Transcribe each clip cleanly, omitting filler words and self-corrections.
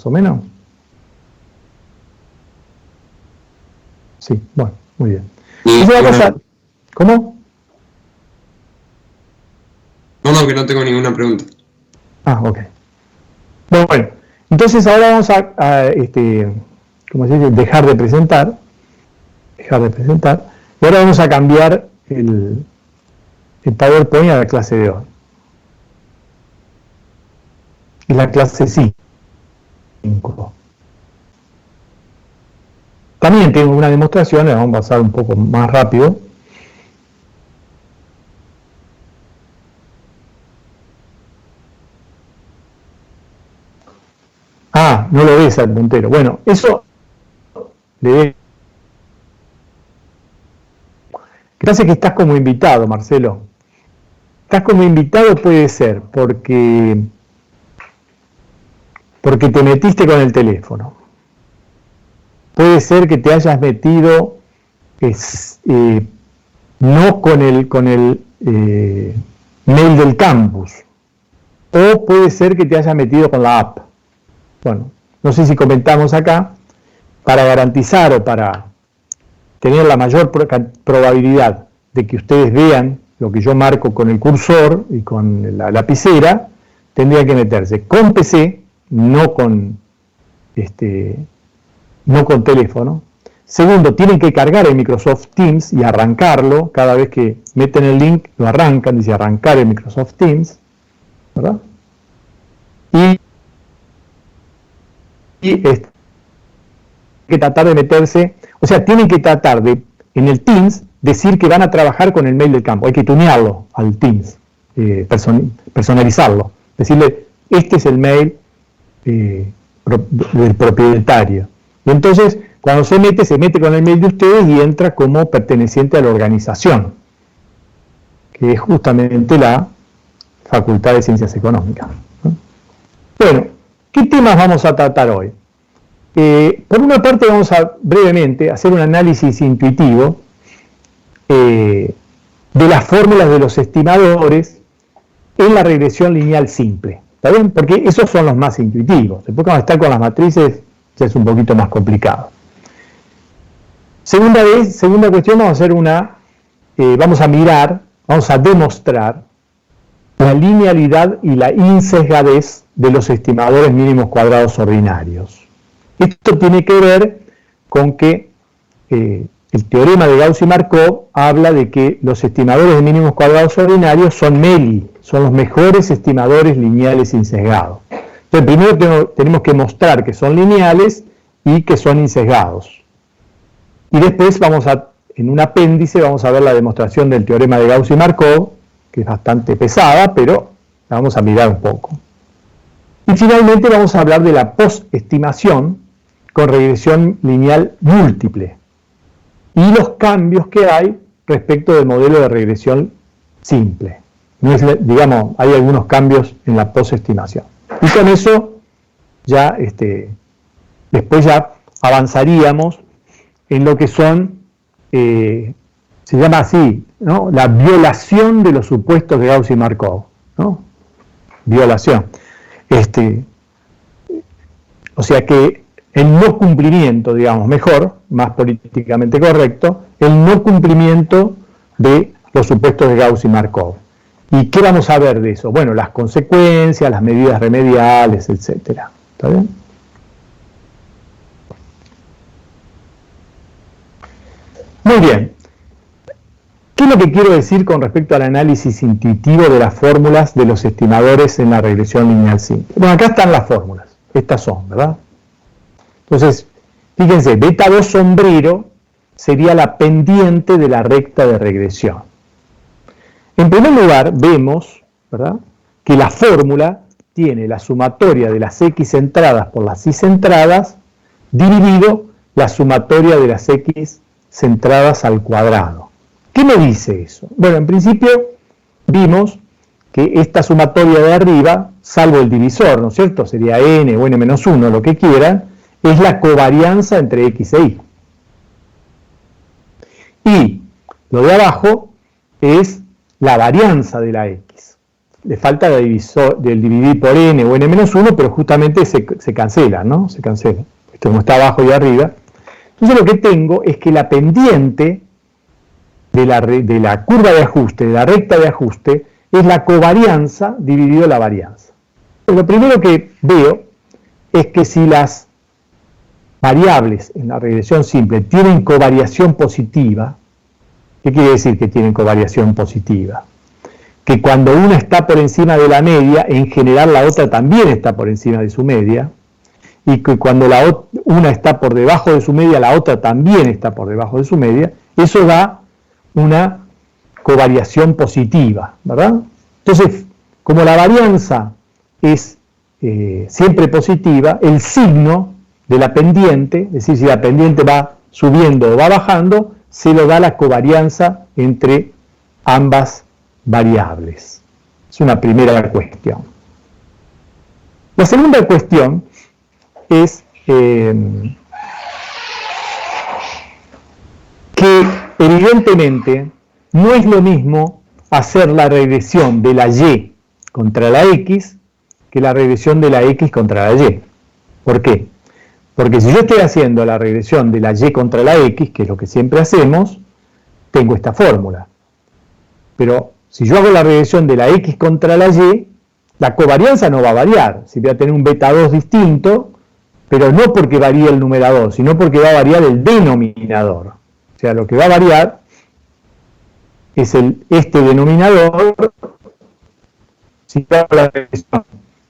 o menos. Sí, bueno, muy bien. ¿Cómo? No, que no tengo ninguna pregunta. Ah, ok. Bueno, entonces ahora vamos ¿cómo se dice? Dejar de presentar. Y ahora vamos a cambiar el PowerPoint a la clase de hoy. Y la clase 5. También tengo una demostración, la vamos a pasar un poco más rápido. Ah, no lo ves al puntero. Bueno, eso le... Gracias que estás como invitado, Marcelo. Estás como invitado puede ser porque te metiste con el teléfono. Puede ser que te hayas metido no con el mail del campus. O puede ser que te hayas metido con la app. Bueno, no sé si comentamos acá, para garantizar o para tener la mayor probabilidad de que ustedes vean lo que yo marco con el cursor y con la lapicera, tendría que meterse con PC, no con teléfono. Segundo, tienen que cargar el Microsoft Teams y arrancarlo. Cada vez que meten el link, lo arrancan, dice arrancar el Microsoft Teams, ¿verdad? Y que tratar de meterse, o sea, tienen que tratar de, en el Teams, decir que van a trabajar con el mail del campo. Hay que tunearlo al Teams, personalizarlo. Decirle, este es el mail del propietario. Y entonces, cuando se mete con el mail de ustedes y entra como perteneciente a la organización, que es justamente la Facultad de Ciencias Económicas, ¿no? Bueno, ¿qué temas vamos a tratar hoy? Por una parte vamos a brevemente hacer un análisis intuitivo de las fórmulas de los estimadores en la regresión lineal simple. ¿Está bien? Porque esos son los más intuitivos. Después cuando está con las matrices ya es un poquito más complicado. Segunda cuestión, vamos a hacer vamos a demostrar la linealidad y la insesgadez de los estimadores mínimos cuadrados ordinarios. Esto tiene que ver con que el teorema de Gauss y Markov habla de que los estimadores de mínimos cuadrados ordinarios son MELI, son los mejores estimadores lineales insesgados. Entonces, primero tenemos que mostrar que son lineales y que son insesgados. Y después en un apéndice vamos a ver la demostración del teorema de Gauss y Markov, que es bastante pesada, pero la vamos a mirar un poco. Y finalmente vamos a hablar de la postestimación con regresión lineal múltiple y los cambios que hay respecto del modelo de regresión simple. Digamos, hay algunos cambios en la postestimación. Y con eso ya después ya avanzaríamos en lo que son, se llama así, ¿no? La violación de los supuestos de Gauss y Markov, ¿no? Violación. O sea que el no cumplimiento, digamos, mejor, más políticamente correcto, el no cumplimiento de los supuestos de Gauss y Markov. ¿Y qué vamos a ver de eso? Bueno, las consecuencias, las medidas remediales, etc. ¿Está bien? Muy bien. ¿Qué es lo que quiero decir con respecto al análisis intuitivo de las fórmulas de los estimadores en la regresión lineal simple? Bueno, acá están las fórmulas. Estas son, ¿verdad? Entonces, fíjense, beta 2 sombrero sería la pendiente de la recta de regresión. En primer lugar, vemos, ¿verdad?, que la fórmula tiene la sumatoria de las x centradas por las y centradas dividido la sumatoria de las x centradas al cuadrado. ¿Qué me dice eso? Bueno, en principio vimos que esta sumatoria de arriba, salvo el divisor, ¿no es cierto?, sería n o n-1, lo que quieran, es la covarianza entre x e y. Y lo de abajo es la varianza de la x. le falta del dividir por n o n-1, pero justamente se cancela, ¿no? Se cancela. Esto como está abajo y arriba. Entonces lo que tengo es que la pendiente de la curva de ajuste, de la recta de ajuste, es la covarianza dividido la varianza. Lo primero que veo es que si las variables en la regresión simple tienen covariación positiva, ¿qué quiere decir que tienen covariación positiva? Que cuando una está por encima de la media, en general la otra también está por encima de su media, y que cuando una está por debajo de su media, la otra también está por debajo de su media. Eso da una covariación positiva, ¿verdad? Entonces, como la varianza es siempre positiva, el signo de la pendiente, es decir, si la pendiente va subiendo o va bajando, se lo da la covarianza entre ambas variables. Es una primera cuestión. La segunda cuestión es que evidentemente no es lo mismo hacer la regresión de la y contra la x que la regresión de la x contra la y. ¿Por qué? Porque si yo estoy haciendo la regresión de la y contra la x, que es lo que siempre hacemos, tengo esta fórmula. Pero si yo hago la regresión de la x contra la y, la covarianza no va a variar. Si voy a tener un beta 2 distinto, pero no porque varíe el numerador, sino porque va a variar el denominador. O sea, lo que va a variar es este denominador si hago la regresión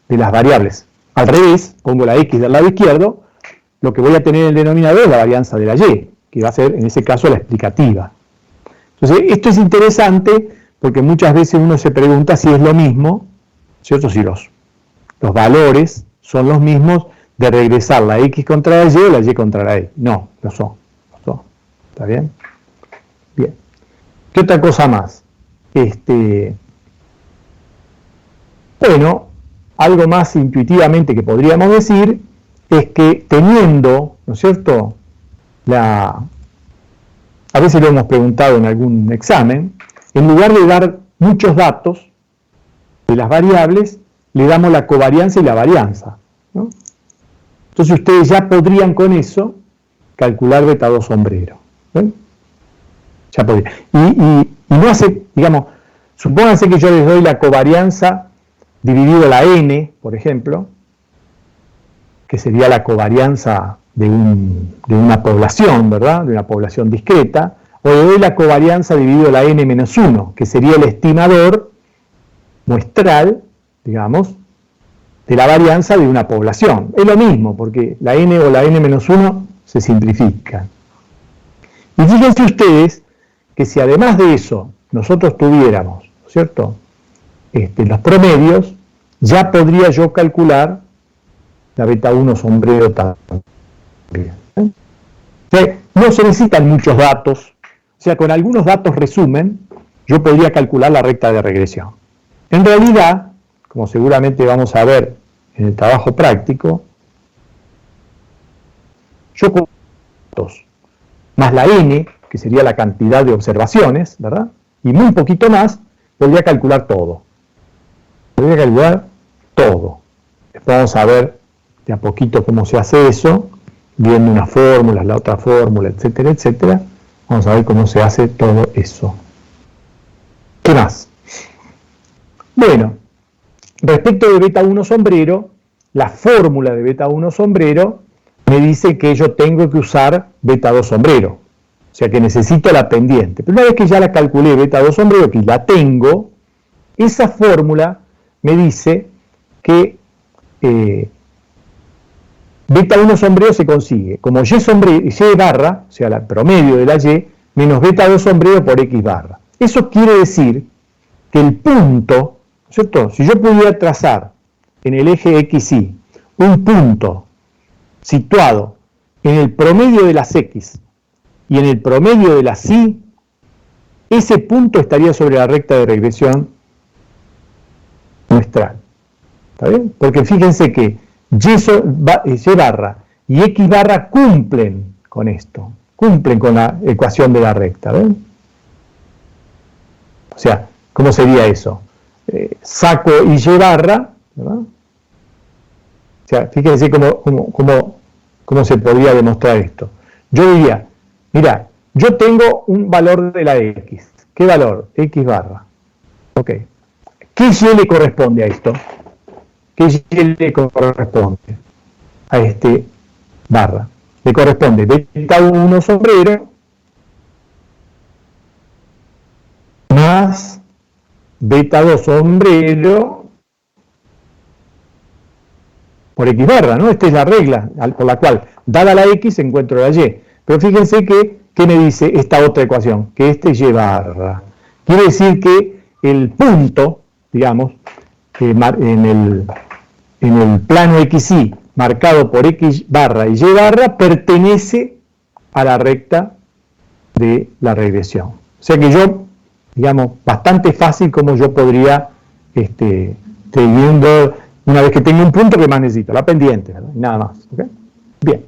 de las variables. Al revés, pongo la x del lado izquierdo, lo que voy a tener en el denominador es la varianza de la y, que va a ser en ese caso la explicativa. Entonces, esto es interesante porque muchas veces uno se pregunta si es lo mismo, ¿cierto? Si los valores son los mismos de regresar la x contra la y o la y contra la x. No, lo son. ¿Está bien? Bien. ¿Qué otra cosa más? Bueno, algo más intuitivamente que podríamos decir es que teniendo, ¿no es cierto?, a veces lo hemos preguntado en algún examen, en lugar de dar muchos datos de las variables, le damos la covarianza y la varianza, ¿no? Entonces ustedes ya podrían con eso calcular beta 2 sombrero. ¿Ven? Ya podrían. Y no hace, digamos, supónganse que yo les doy la covarianza dividido la n, por ejemplo, que sería la covarianza de una población, ¿verdad? De una población discreta, o le doy la covarianza dividido la n-1, que sería el estimador muestral, digamos, de la varianza de una población. Es lo mismo, porque la n o la n-1 se simplifican. Y fíjense ustedes que si además de eso nosotros tuviéramos, ¿cierto?, los promedios, ya podría yo calcular la beta 1 sombrero también. O sea, no se necesitan muchos datos, o sea, con algunos datos resumen, yo podría calcular la recta de regresión. En realidad, como seguramente vamos a ver en el trabajo práctico, yo con datos más la n, que sería la cantidad de observaciones, ¿verdad?, y muy poquito más, podría calcular todo. Podría calcular todo. Después vamos a ver de a poquito cómo se hace eso, viendo unas fórmulas, la otra fórmula, etcétera, etcétera. Vamos a ver cómo se hace todo eso. ¿Qué más? Bueno, respecto de beta 1 sombrero, la fórmula de beta 1 sombrero me dice que yo tengo que usar beta 2 sombrero. O sea que necesito la pendiente. Pero una vez que ya la calculé beta 2 sombrero, que la tengo, esa fórmula me dice que beta 1 sombrero se consigue como y barra, o sea, el promedio de la y, menos beta 2 sombrero por x barra. Eso quiere decir que el punto, ¿cierto? Si yo pudiera trazar en el eje xy un punto situado en el promedio de las x y en el promedio de las y, ese punto estaría sobre la recta de regresión muestral. ¿Está bien? Porque fíjense que y barra y x barra cumplen con esto, cumplen con la ecuación de la recta. ¿Ven? O sea, ¿cómo sería eso? saco y y barra, ¿verdad? O sea, fíjense cómo se podría demostrar esto. Yo diría, mira, yo tengo un valor de la X. ¿Qué valor? X barra. Ok. ¿Qué Y le corresponde a esto? ¿Qué Y le corresponde a este barra? Le corresponde beta 1 sombrero más beta 2 sombrero por X barra, ¿no? Esta es la regla por la cual, dada la X, encuentro la Y. Pero fíjense ¿qué me dice esta otra ecuación? Que este Y barra. Quiere decir que el punto, digamos, en el plano XY, marcado por X barra y Y barra, pertenece a la recta de la regresión. O sea que yo, digamos, bastante fácil como yo podría, teniendo, una vez que tengo un punto, que más necesito, la pendiente, ¿verdad? Y nada más. ¿Okay? Bien.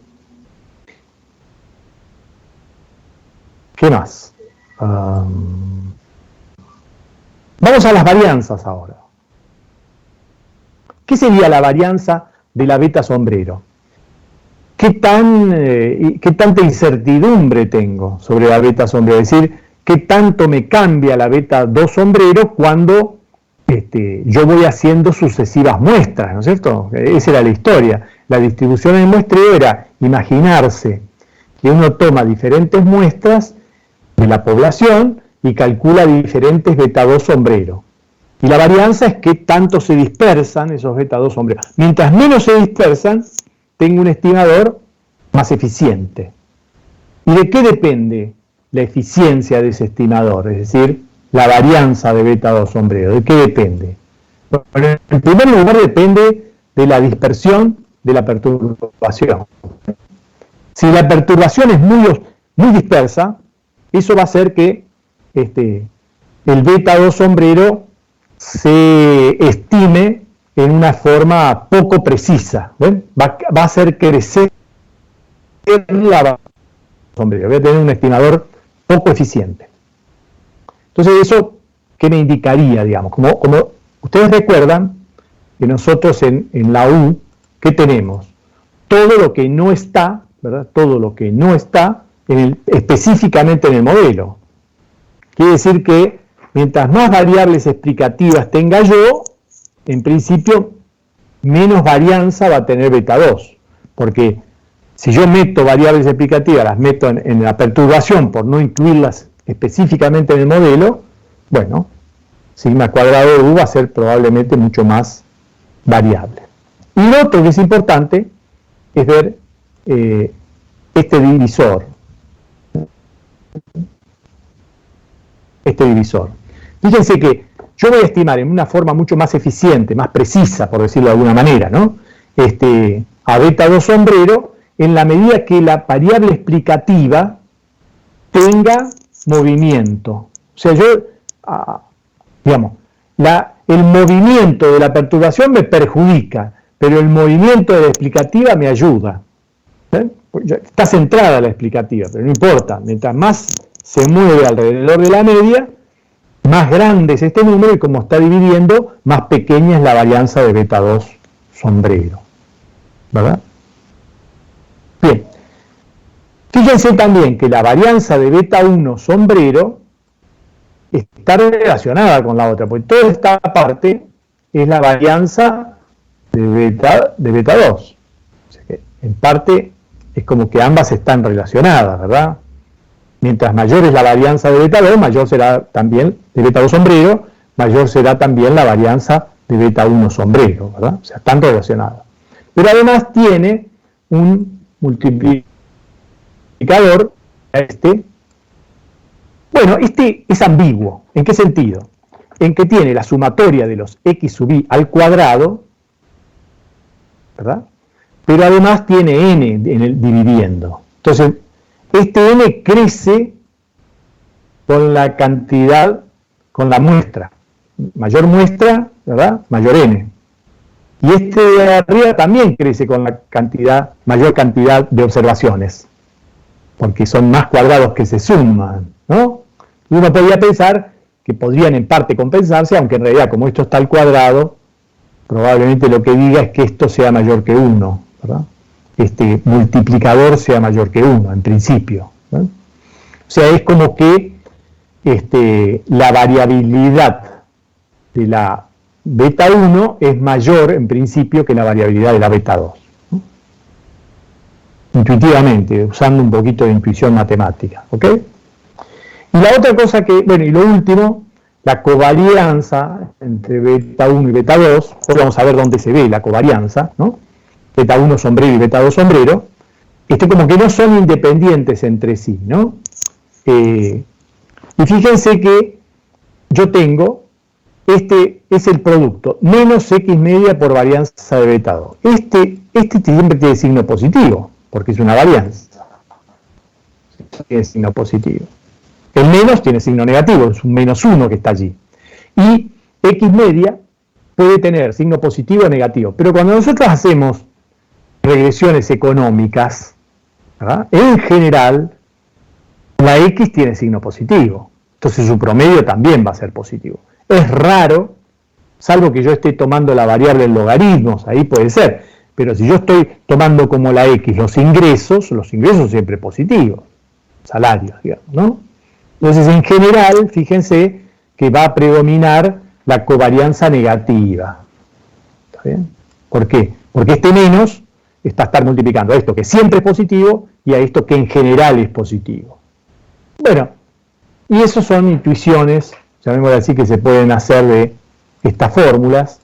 ¿Qué más? Vamos a las varianzas ahora. ¿Qué sería la varianza de la beta sombrero? ¿Qué tanta incertidumbre tengo sobre la beta sombrero? Es decir, ¿qué tanto me cambia la beta 2 sombrero cuando yo voy haciendo sucesivas muestras, ¿no es cierto? Esa era la historia. La distribución en el muestreo era imaginarse que uno toma diferentes muestras de la población y calcula diferentes beta 2 sombrero. Y la varianza es qué tanto se dispersan esos beta 2 sombreros. Mientras menos se dispersan, tengo un estimador más eficiente. ¿Y de qué depende la eficiencia de ese estimador? Es decir, la varianza de beta 2 sombrero. ¿De qué depende? Bueno, en primer lugar depende de la dispersión de la perturbación. Si la perturbación es muy dispersa, eso va a hacer que el beta 2 sombrero se estime en una forma poco precisa. ¿Ven? Va a hacer crecer la sombrero. Voy a tener un estimador poco eficiente. Entonces, ¿eso qué me indicaría, digamos? Como ustedes recuerdan que nosotros en la U, ¿qué tenemos? Todo lo que no está, ¿verdad? Todo lo que no está específicamente en el modelo. Quiere decir que mientras más variables explicativas tenga yo, en principio, menos varianza va a tener beta 2. Porque si yo meto variables explicativas, las meto en la perturbación por no incluirlas específicamente en el modelo, bueno, sigma cuadrado de U va a ser probablemente mucho más variable. Y lo otro que es importante es ver este divisor. Fíjense que yo voy a estimar en una forma mucho más eficiente, más precisa, por decirlo de alguna manera, ¿no? A beta 2 sombrero, en la medida que la variable explicativa tenga movimiento. O sea, digamos, el movimiento de la perturbación me perjudica, pero el movimiento de la explicativa me ayuda. Está centrada la explicativa, pero no importa. Mientras más se mueve alrededor de la media, más grande es este número y como está dividiendo, más pequeña es la varianza de beta 2 sombrero. ¿Verdad? Bien. Fíjense también que la varianza de beta 1 sombrero está relacionada con la otra, porque toda esta parte es la varianza de beta 2. O sea que, en parte, es como que ambas están relacionadas, ¿verdad? Mientras mayor es la varianza de beta 2, mayor será también, de beta 2 sombrero, mayor será también la varianza de beta 1 sombrero, ¿verdad? O sea, están relacionadas. Pero además tiene un multiplicador, bueno, este es ambiguo. ¿En qué sentido? En que tiene la sumatoria de los x sub i al cuadrado, ¿verdad? Pero además tiene n en el dividiendo. Entonces, este n crece con la cantidad, con la muestra. Mayor muestra, ¿verdad? Mayor n. Y este de arriba también crece con la mayor cantidad de observaciones, porque son más cuadrados que se suman, ¿no? Y uno podría pensar que que podrían en parte compensarse, aunque en realidad como esto está al cuadrado, probablemente lo que diga es que esto sea mayor que 1, ¿verdad? Este multiplicador sea mayor que 1, en principio, ¿verdad? O sea, es como que la variabilidad de la beta 1 es mayor en principio que la variabilidad de la beta 2, ¿no? Intuitivamente, usando un poquito de intuición matemática, ¿ok? Y la otra cosa que, bueno, y lo último, la covarianza entre beta 1 y beta 2, hoy vamos a ver dónde se ve la covarianza, ¿no? Beta 1 sombrero y beta 2 sombrero, como que no son independientes entre sí, ¿no? Y fíjense que yo tengo, este es el producto, menos x media por varianza de beta 2. Este siempre tiene signo positivo, porque es una varianza. Tiene signo positivo. El menos tiene signo negativo, es un menos 1 que está allí. Y x media puede tener signo positivo o negativo. Pero cuando nosotros hacemos regresiones económicas, ¿verdad?, en general, la x tiene signo positivo. Entonces su promedio también va a ser positivo. Es raro, salvo que yo esté tomando la variable en logaritmos, ahí puede ser. Pero si yo estoy tomando como la x los ingresos siempre positivos. Salarios, digamos, ¿no? Entonces, en general, fíjense que va a predominar la covarianza negativa. ¿Está bien? ¿Por qué? Porque este menos está a estar multiplicando a esto que siempre es positivo y a esto que en general es positivo. Bueno, y eso son intuiciones, llamémoslo así, que se pueden hacer de estas fórmulas.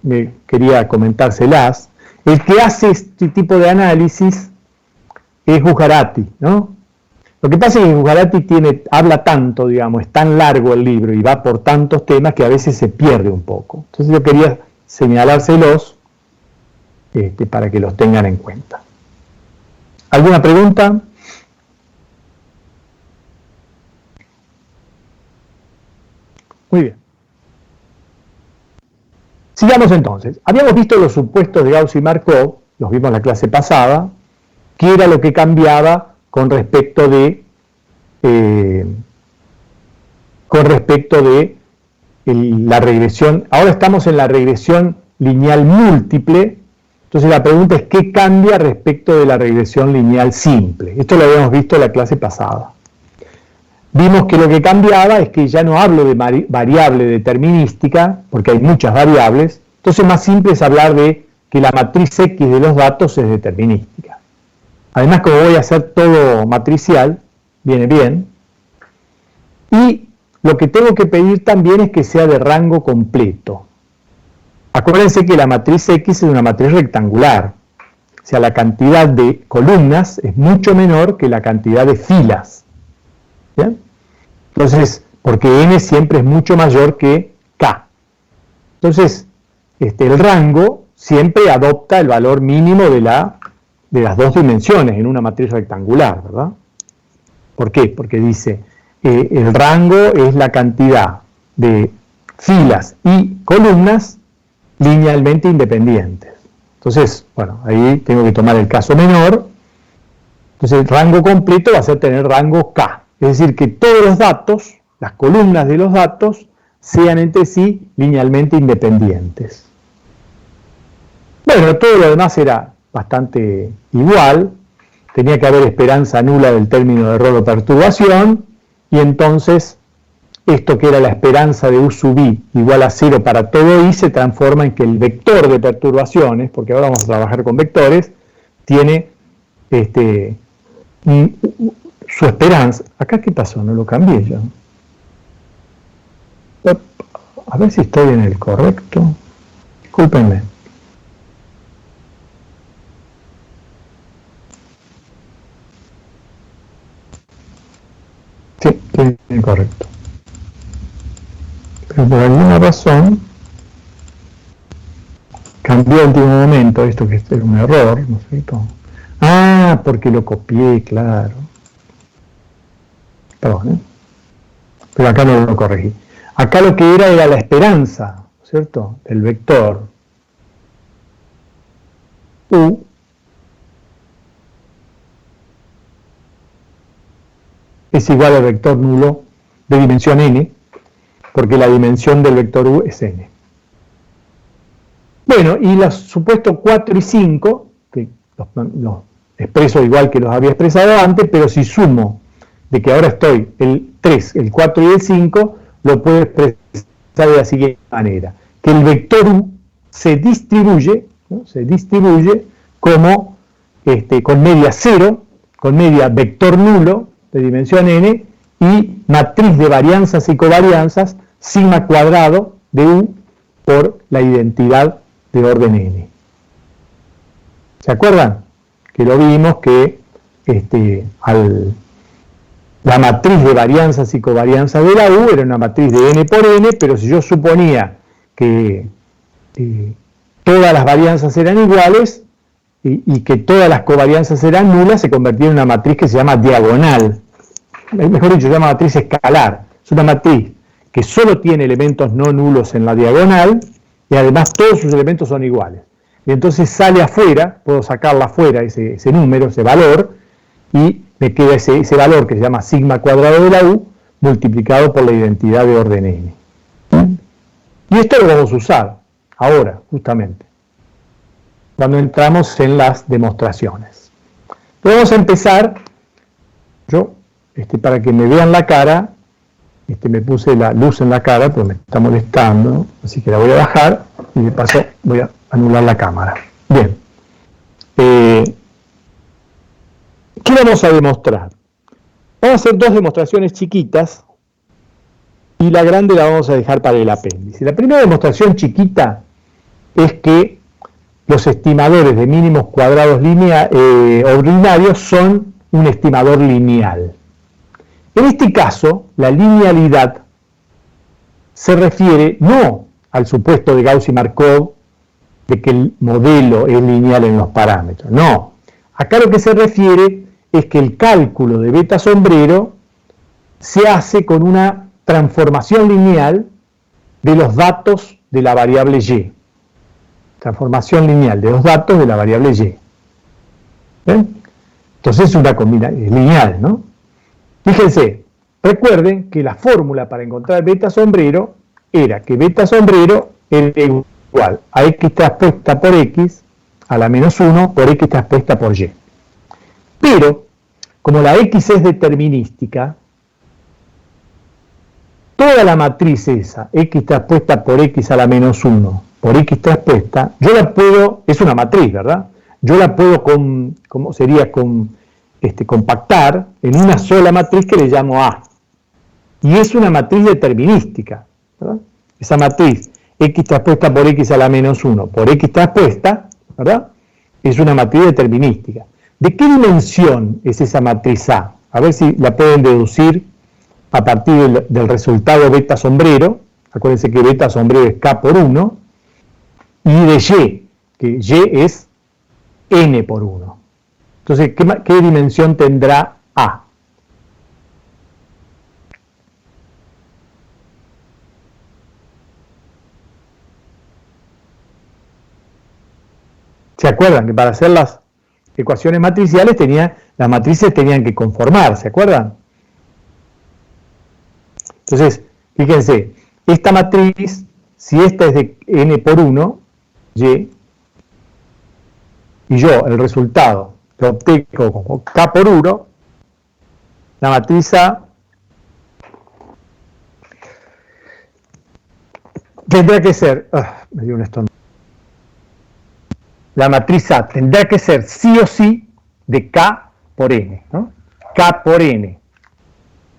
Me quería comentárselas. El que hace este tipo de análisis es Gujarati, ¿no? Lo que pasa es que Gujarati habla tanto, digamos, es tan largo el libro y va por tantos temas que a veces se pierde un poco. Entonces yo quería señalárselos para que los tengan en cuenta. ¿Alguna pregunta? Muy bien. Sigamos entonces. Habíamos visto los supuestos de Gauss y Markov, los vimos en la clase pasada, que era lo que cambiaba con respecto de la regresión. Ahora estamos en la regresión lineal múltiple. Entonces la pregunta es ¿qué cambia respecto de la regresión lineal simple? Esto lo habíamos visto en la clase pasada. Vimos que lo que cambiaba es que ya no hablo de variable determinística, porque hay muchas variables. Entonces más simple es hablar de que la matriz X de los datos es determinística. Además, como voy a hacer todo matricial, viene bien. Y lo que tengo que pedir también es que sea de rango completo. Acuérdense que la matriz X es una matriz rectangular. O sea, la cantidad de columnas es mucho menor que la cantidad de filas. ¿Bien? Entonces, porque n siempre es mucho mayor que k. Entonces, el rango siempre adopta el valor mínimo de las dos dimensiones en una matriz rectangular, ¿verdad? ¿Por qué? Porque dice, el rango es la cantidad de filas y columnas linealmente independientes. Entonces, bueno, ahí tengo que tomar el caso menor. Entonces, el rango completo va a ser tener rango K. Es decir, que todos los datos, las columnas de los datos, sean entre sí linealmente independientes. Bueno, todo lo demás era bastante igual. Tenía que haber esperanza nula del término de error o perturbación, y entonces esto que era la esperanza de U sub I igual a 0 para todo I se transforma en que el vector de perturbaciones, porque ahora vamos a trabajar con vectores, tiene su esperanza. ¿Acá qué pasó? No lo cambié yo. A ver si estoy en el correcto. Discúlpenme. Sí, estoy en el correcto. Pero por alguna razón cambió el último momento, esto que es un error, ¿no es cierto? Ah, porque lo copié, claro. Perdón, ¿eh? Pero acá no lo corregí. Acá lo que era la esperanza, ¿cierto?, del vector U es igual al vector nulo de dimensión n, porque la dimensión del vector u es n. Bueno, y los supuestos 4 y 5, que los expreso igual que los había expresado antes, pero si sumo de que ahora estoy el 3, el 4 y el 5, lo puedo expresar de la siguiente manera, que el vector u se distribuye, ¿no? Se distribuye como con media 0, con media vector nulo de dimensión n y matriz de varianzas y covarianzas sigma cuadrado de u por la identidad de orden n. ¿Se acuerdan? Que lo vimos que la matriz de varianzas y covarianzas de la u era una matriz de n por n, pero si yo suponía que todas las varianzas eran iguales y que todas las covarianzas eran nulas, se convertía en una matriz que se llama diagonal. Mejor dicho, se llama matriz escalar. Es una matriz que solo tiene elementos no nulos en la diagonal y además todos sus elementos son iguales. Y entonces sale afuera, puedo sacarla afuera, ese número, ese valor, y me queda ese valor que se llama sigma cuadrado de la u multiplicado por la identidad de orden n. Y esto lo vamos a usar ahora, justamente, cuando entramos en las demostraciones. Vamos a empezar, yo, para que me vean la cara, me puse la luz en la cara porque me está molestando, así que la voy a bajar y de paso voy a anular la cámara. Bien. ¿Qué vamos a demostrar? Vamos a hacer dos demostraciones chiquitas y la grande la vamos a dejar para el apéndice. La primera demostración chiquita es que los estimadores de mínimos cuadrados ordinarios son un estimador lineal. En este caso, la linealidad se refiere no al supuesto de Gauss y Markov de que el modelo es lineal en los parámetros, no. Acá lo que se refiere es que el cálculo de beta sombrero se hace con una transformación lineal de los datos de la variable y. Transformación lineal de los datos de la variable y. ¿Ven? Entonces es una combinación lineal, ¿no? Fíjense, recuerden que la fórmula para encontrar beta sombrero era que beta sombrero era igual a x transpuesta por x a la menos 1 por x transpuesta por y. Pero, como la x es determinística, toda la matriz esa, x transpuesta por x a la menos 1 por x transpuesta, yo la puedo, es una matriz, ¿verdad? Yo la puedo, compactar en una sola matriz que le llamo A. Y es una matriz determinística, ¿verdad? Esa matriz, x transpuesta por x a la menos 1 por x transpuesta, ¿verdad? Es una matriz determinística. ¿De qué dimensión es esa matriz A? A ver si la pueden deducir a partir del resultado beta sombrero. Acuérdense que beta sombrero es k por 1. Y de y, que y es n por 1. Entonces, ¿qué dimensión tendrá A? ¿Se acuerdan que para hacer las ecuaciones matriciales las matrices tenían que conformar? ¿Se acuerdan? Entonces, fíjense, esta matriz, si esta es de n por 1, y yo el resultado lo obtengo como k por 1, la matriz A tendrá que ser, me dio un estornudo. La matriz A tendrá que ser sí o sí de k por n, ¿no? K por n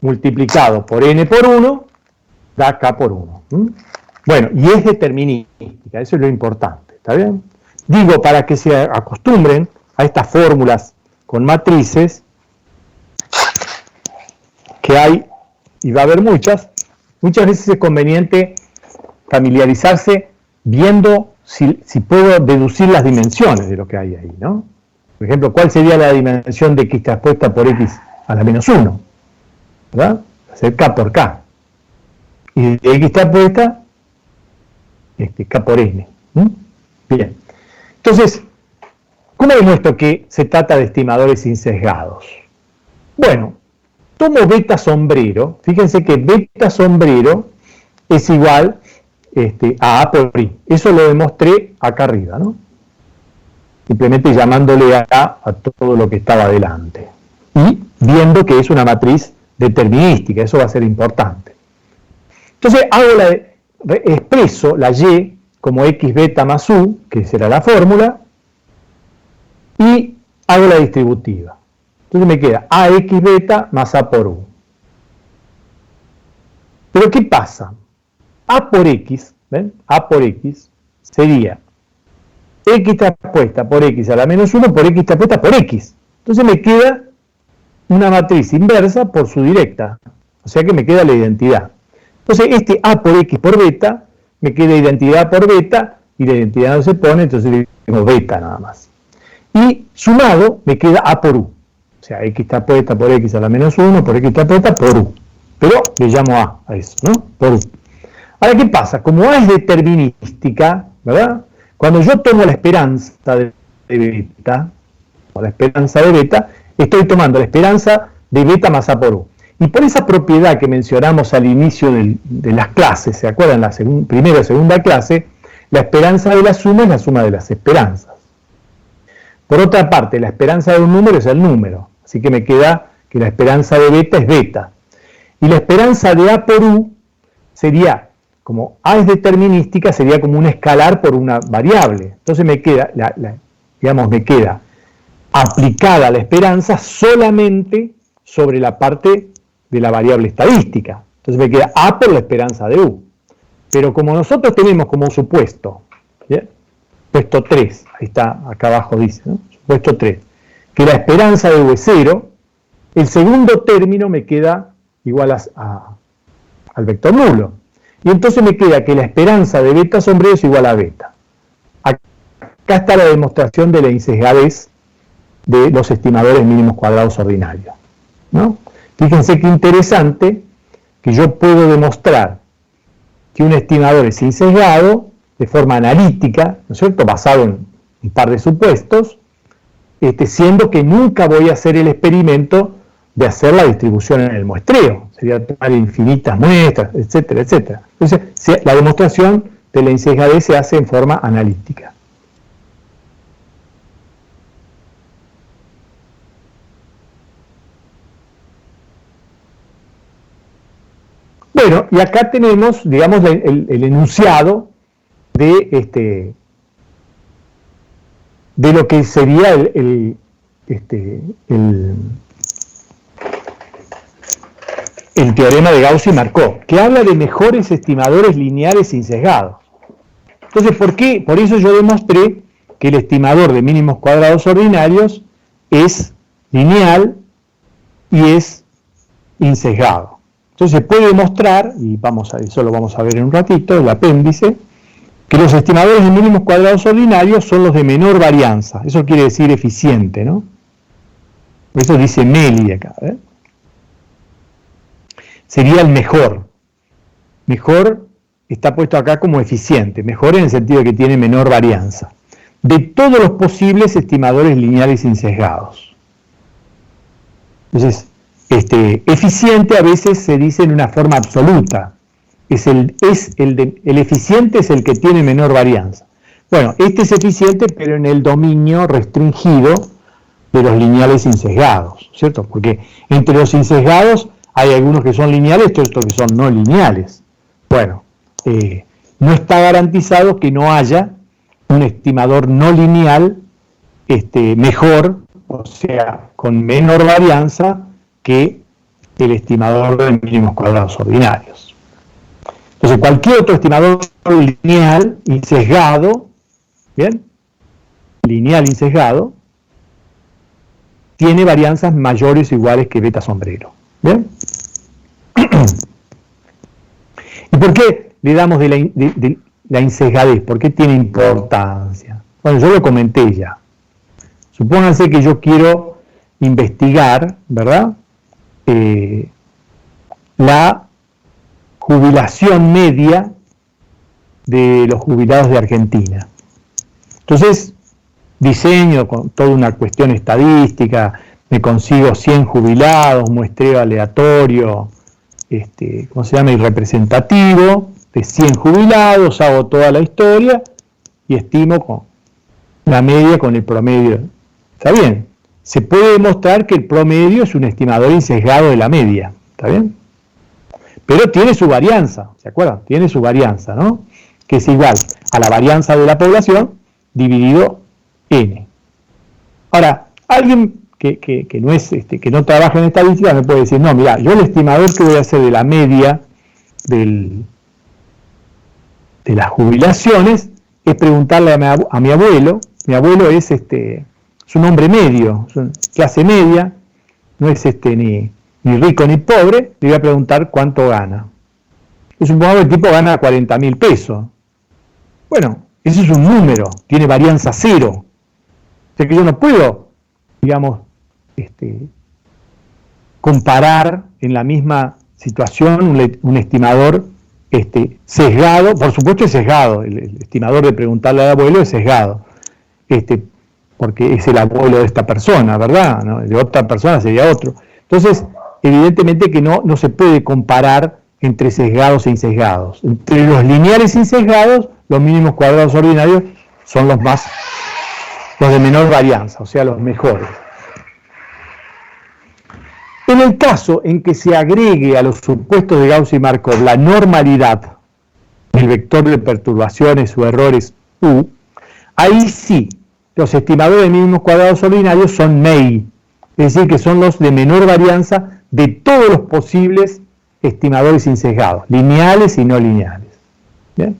multiplicado por n por 1 da k por 1. Bueno, y es determinística, eso es lo importante, ¿está bien? Digo, para que se acostumbren a estas fórmulas con matrices, que hay, y va a haber muchas veces es conveniente familiarizarse viendo si puedo deducir las dimensiones de lo que hay ahí, ¿no? Por ejemplo, ¿cuál sería la dimensión de x transpuesta por x a la menos 1? ¿Verdad? Hacer k por k. Y de x transpuesta, k por n. Bien. Entonces, ¿cómo demuestro que se trata de estimadores insesgados? Bueno, tomo beta sombrero. Fíjense que beta sombrero es igual a A por I. Eso lo demostré acá arriba, ¿no? Simplemente llamándole a todo lo que estaba delante. Y viendo que es una matriz determinística, eso va a ser importante. Entonces expreso la Y como X beta más U, que será la fórmula, y hago la distributiva. Entonces me queda AX beta más A por U. Pero ¿qué pasa? A por X, ¿ven? A por X sería X transpuesta por X a la menos 1 por X transpuesta por X. Entonces me queda una matriz inversa por su directa. O sea que me queda la identidad. Entonces A por X por beta, me queda identidad por beta, y la identidad no se pone, entonces tengo beta nada más. Y sumado me queda A por U. O sea, X transpuesta por X a la menos 1 por X transpuesta por U. Pero le llamo A eso, ¿no? Por U. Ahora, ¿qué pasa? Como A es determinística, ¿verdad? Cuando yo tomo la esperanza de beta, o la esperanza de beta, estoy tomando la esperanza de beta más A por U. Y por esa propiedad que mencionamos al inicio de las clases, ¿se acuerdan? La primera y segunda clase, la esperanza de la suma es la suma de las esperanzas. Por otra parte, la esperanza de un número es el número, así que me queda que la esperanza de beta es beta. Y la esperanza de A por U sería, como A es determinística, sería como un escalar por una variable. Entonces me queda, me queda aplicada la esperanza solamente sobre la parte de la variable estadística. Entonces me queda A por la esperanza de U. Pero como nosotros tenemos como supuesto, ¿bien? Supuesto 3, ahí está, acá abajo dice, ¿no? Supuesto 3, que la esperanza de U es 0, el segundo término me queda igual al vector nulo. Y entonces me queda que la esperanza de beta sombrero es igual a beta. Acá está la demostración de la insesgadez de los estimadores mínimos cuadrados ordinarios, ¿no? Fíjense qué interesante que yo puedo demostrar que un estimador es insesgado de forma analítica, ¿no es cierto?, basado en un par de supuestos, siendo que nunca voy a hacer el experimento de hacer la distribución en el muestreo. Sería tomar infinitas muestras, etcétera, etcétera. Entonces, la demostración de la insesgadez se hace en forma analítica. Bueno, y acá tenemos, digamos, el enunciado de lo que sería el teorema de Gauss y Markov, que habla de mejores estimadores lineales insesgados. Entonces, ¿por qué? Por eso yo demostré que el estimador de mínimos cuadrados ordinarios es lineal y es insesgado. Entonces se puede demostrar, y eso lo vamos a ver en un ratito, el apéndice, que los estimadores de mínimos cuadrados ordinarios son los de menor varianza. Eso quiere decir eficiente, ¿no? Por eso dice MELI acá, ¿eh? Sería el mejor. Mejor está puesto acá como eficiente, mejor en el sentido de que tiene menor varianza. De todos los posibles estimadores lineales insesgados. Entonces, eficiente a veces se dice en una forma absoluta. El eficiente es el que tiene menor varianza. Bueno, este es eficiente, pero en el dominio restringido de los lineales insesgados, ¿cierto? Porque entre los insesgados hay algunos que son lineales, otros que son no lineales. Bueno, no está garantizado que no haya un estimador no lineal mejor, o sea, con menor varianza que el estimador de mínimos cuadrados ordinarios. Entonces, cualquier otro estimador lineal insesgado, ¿bien? Lineal insesgado, tiene varianzas mayores o iguales que beta sombrero. ¿Bien? ¿Y por qué le damos de la insesgadez? ¿Por qué tiene importancia? Bueno, yo lo comenté ya. Supónganse que yo quiero investigar, ¿verdad?, la jubilación media de los jubilados de Argentina. Entonces, diseño con toda una cuestión estadística, me consigo 100 jubilados, muestreo aleatorio, ¿cómo se llama?, y representativo, de 100 jubilados, hago toda la historia y estimo con la media con el promedio. ¿Está bien? Se puede demostrar que el promedio es un estimador insesgado de la media. ¿Está bien? Pero tiene su varianza, ¿se acuerdan? Tiene su varianza, ¿no? Que es igual a la varianza de la población dividido n. Ahora, alguien que no es, que no trabaja en estadística me puede decir, no, mira, yo el estimador que voy a hacer de la media de las jubilaciones es preguntarle a mi abuelo. Mi abuelo es un hombre medio, es clase media, no es ni rico ni pobre, le voy a preguntar cuánto gana. Y supongamos que el tipo gana 40.000 pesos. Bueno, eso es un número, tiene varianza cero. O sea que yo no puedo, digamos, comparar en la misma situación un estimador sesgado. Por supuesto es sesgado, el estimador de preguntarle al abuelo es sesgado, porque es el abuelo de esta persona, ¿verdad? ¿No? De otra persona sería otro. Entonces, evidentemente que no se puede comparar entre sesgados e insesgados. Entre los lineales insesgados, los mínimos cuadrados ordinarios son los de menor varianza, o sea, los mejores. En el caso en que se agregue a los supuestos de Gauss y Markov la normalidad del vector de perturbaciones o errores U, ahí sí, los estimadores de mínimos cuadrados ordinarios son MEI, es decir, que son los de menor varianza de todos los posibles estimadores insesgados, lineales y no lineales. ¿Bien?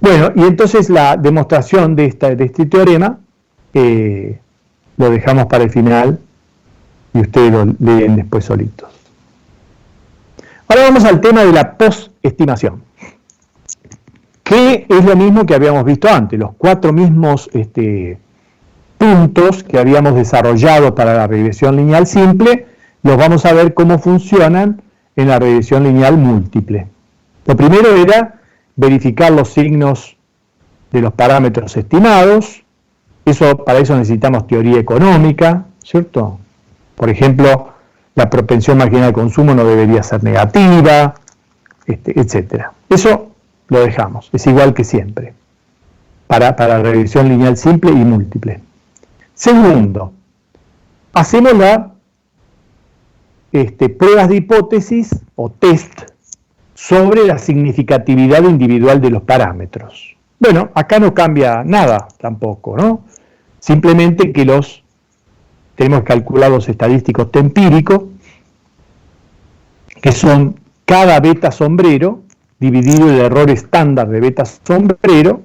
Bueno, y entonces la demostración de este teorema lo dejamos para el final y ustedes lo leen después solitos. Ahora vamos al tema de la postestimación, que es lo mismo que habíamos visto antes, los 4 mismos puntos que habíamos desarrollado para la regresión lineal simple, los vamos a ver cómo funcionan en la regresión lineal múltiple. Lo primero era verificar los signos de los parámetros estimados. Para eso necesitamos teoría económica, ¿cierto? Por ejemplo, la propensión marginal de consumo no debería ser negativa, etc. Eso lo dejamos, es igual que siempre, para la regresión lineal simple y múltiple. Segundo, hacemos pruebas de hipótesis o test sobre la significatividad individual de los parámetros. Bueno, acá no cambia nada tampoco, ¿no? Simplemente que tenemos que calcular los estadísticos empíricos, que son cada beta sombrero dividido el error estándar de beta sombrero.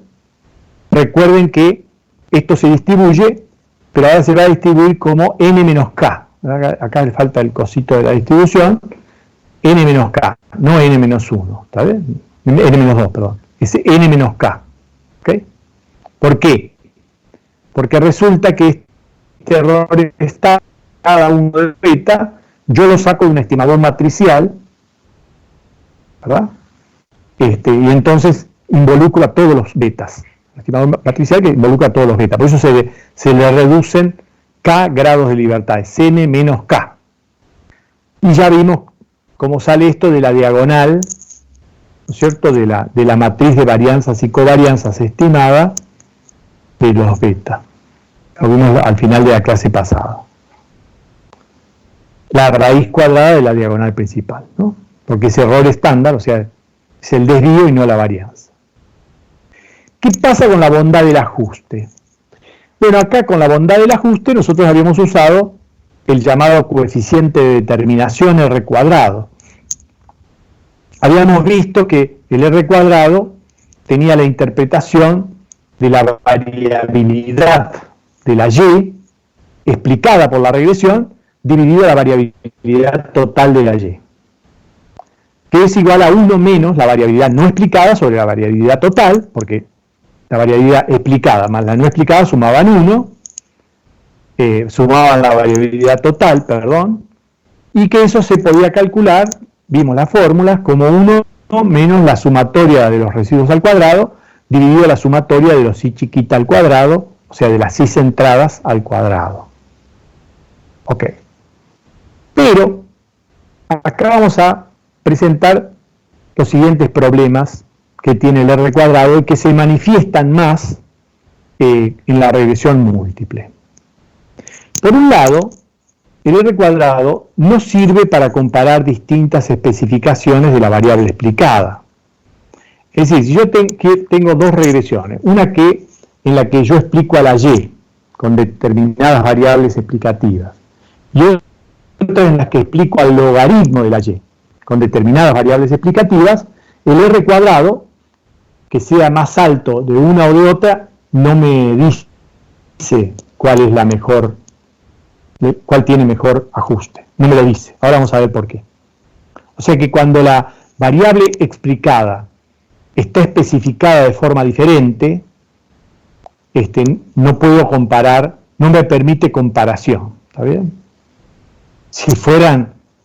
Recuerden que esto se distribuye, pero ahora se va a distribuir como n menos k. Acá le falta el cosito de la distribución. N menos k, no n menos 1, ¿está bien? N menos 2, perdón. Es n menos k. ¿Ok? ¿Por qué? Porque resulta que este error está cada uno de beta, yo lo saco de un estimador matricial, ¿verdad? Y entonces involucro a todos los betas. Un estimador matricial que involucra a todos los betas. Por eso se le reducen k grados de libertad, es n menos k. Y ya vimos cómo sale esto de la diagonal, ¿no es cierto?, de la matriz de varianzas y covarianzas estimada de los beta. Lo vimos al final de la clase pasada. La raíz cuadrada de la diagonal principal, ¿no? Porque es error estándar, o sea, es el desvío y no la varianza. ¿Qué pasa con la bondad del ajuste? Bueno, acá con la bondad del ajuste nosotros habíamos usado el llamado coeficiente de determinación R cuadrado. Habíamos visto que el R cuadrado tenía la interpretación de la variabilidad de la Y explicada por la regresión dividida la variabilidad total de la Y, que es igual a 1 menos la variabilidad no explicada sobre la variabilidad total, porque la variabilidad explicada más la no explicada sumaban 1, sumaban la variabilidad total, perdón, y que eso se podía calcular, vimos las fórmulas, como 1 menos la sumatoria de los residuos al cuadrado, dividido la sumatoria de los I chiquita al cuadrado, o sea, de las I centradas al cuadrado. Ok. Pero, acá vamos a presentar los siguientes problemas que tiene el R cuadrado y que se manifiestan más en la regresión múltiple. Por un lado, el R cuadrado no sirve para comparar distintas especificaciones de la variable explicada. Es decir, si yo tengo dos regresiones, una en la que yo explico a la Y con determinadas variables explicativas, y otra en la que explico al logaritmo de la Y con determinadas variables explicativas, el R cuadrado, que sea más alto de una o de otra, no me dice cuál es la mejor, cuál tiene mejor ajuste. No me lo dice. Ahora vamos a ver por qué. O sea que cuando la variable explicada está especificada de forma diferente, no puedo comparar, no me permite comparación. ¿Está bien?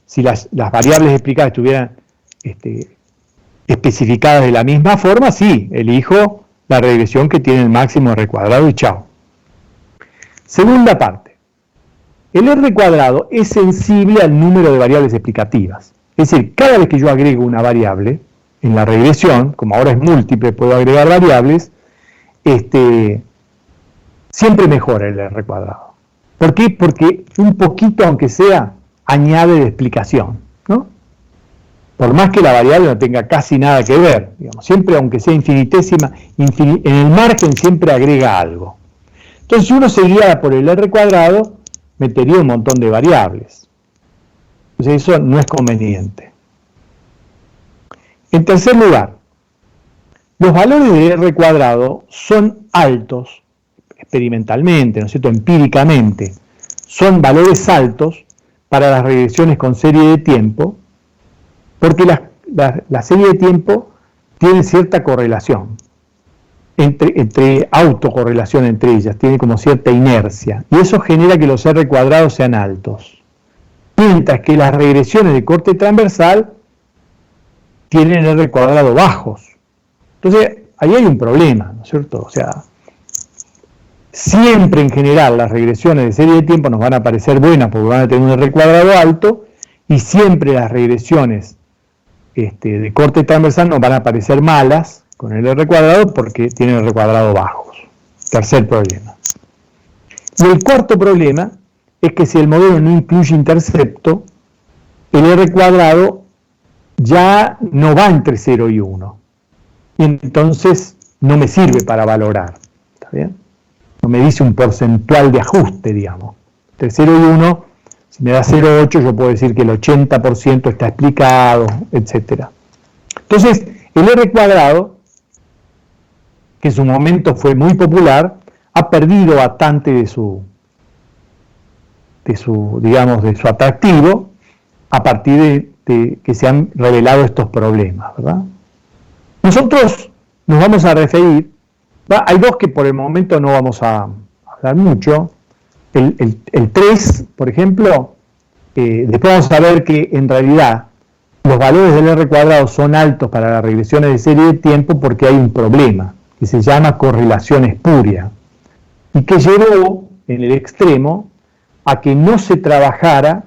Si las variables explicadas estuvieran especificadas de la misma forma, sí, elijo la regresión que tiene el máximo R cuadrado y chao. Segunda parte. El R cuadrado es sensible al número de variables explicativas. Es decir, cada vez que yo agrego una variable en la regresión, como ahora es múltiple, puedo agregar variables, siempre mejora el R cuadrado. ¿Por qué? Porque un poquito, aunque sea, añade de explicación, ¿no? Por más que la variable no tenga casi nada que ver, digamos, siempre, aunque sea infinitésima, en el margen siempre agrega algo. Entonces, si uno se guiara por el R cuadrado, metería un montón de variables. Entonces, eso no es conveniente. En tercer lugar, los valores de R cuadrado son altos, experimentalmente, ¿no es cierto?, empíricamente, son valores altos para las regresiones con serie de tiempo, porque la serie de tiempo tiene cierta correlación, autocorrelación entre ellas, tiene como cierta inercia, y eso genera que los R cuadrados sean altos. Mientras que las regresiones de corte transversal tienen R cuadrado bajos. Entonces, ahí hay un problema, ¿no es cierto? O sea, siempre en general las regresiones de serie de tiempo nos van a parecer buenas porque van a tener un R cuadrado alto, y siempre las regresiones de corte transversal nos van a parecer malas con el R cuadrado porque tienen R cuadrado bajos. Tercer problema. Y el cuarto problema es que si el modelo no incluye intercepto, el R cuadrado ya no va entre 0 y 1. Y entonces no me sirve para valorar. ¿Está bien? No me dice un porcentual de ajuste, digamos. Entre 0 y 1, si me da 0,8, yo puedo decir que el 80% está explicado, etc. Entonces, el R cuadrado, que en su momento fue muy popular, ha perdido bastante de su atractivo a partir de que se han revelado estos problemas, ¿verdad? Nosotros nos vamos a referir, hay dos que por el momento no vamos a hablar mucho. El 3, por ejemplo, después vamos a ver que en realidad los valores del R cuadrado son altos para las regresiones de serie de tiempo porque hay un problema que se llama correlación espuria y que llevó en el extremo a que no se trabajara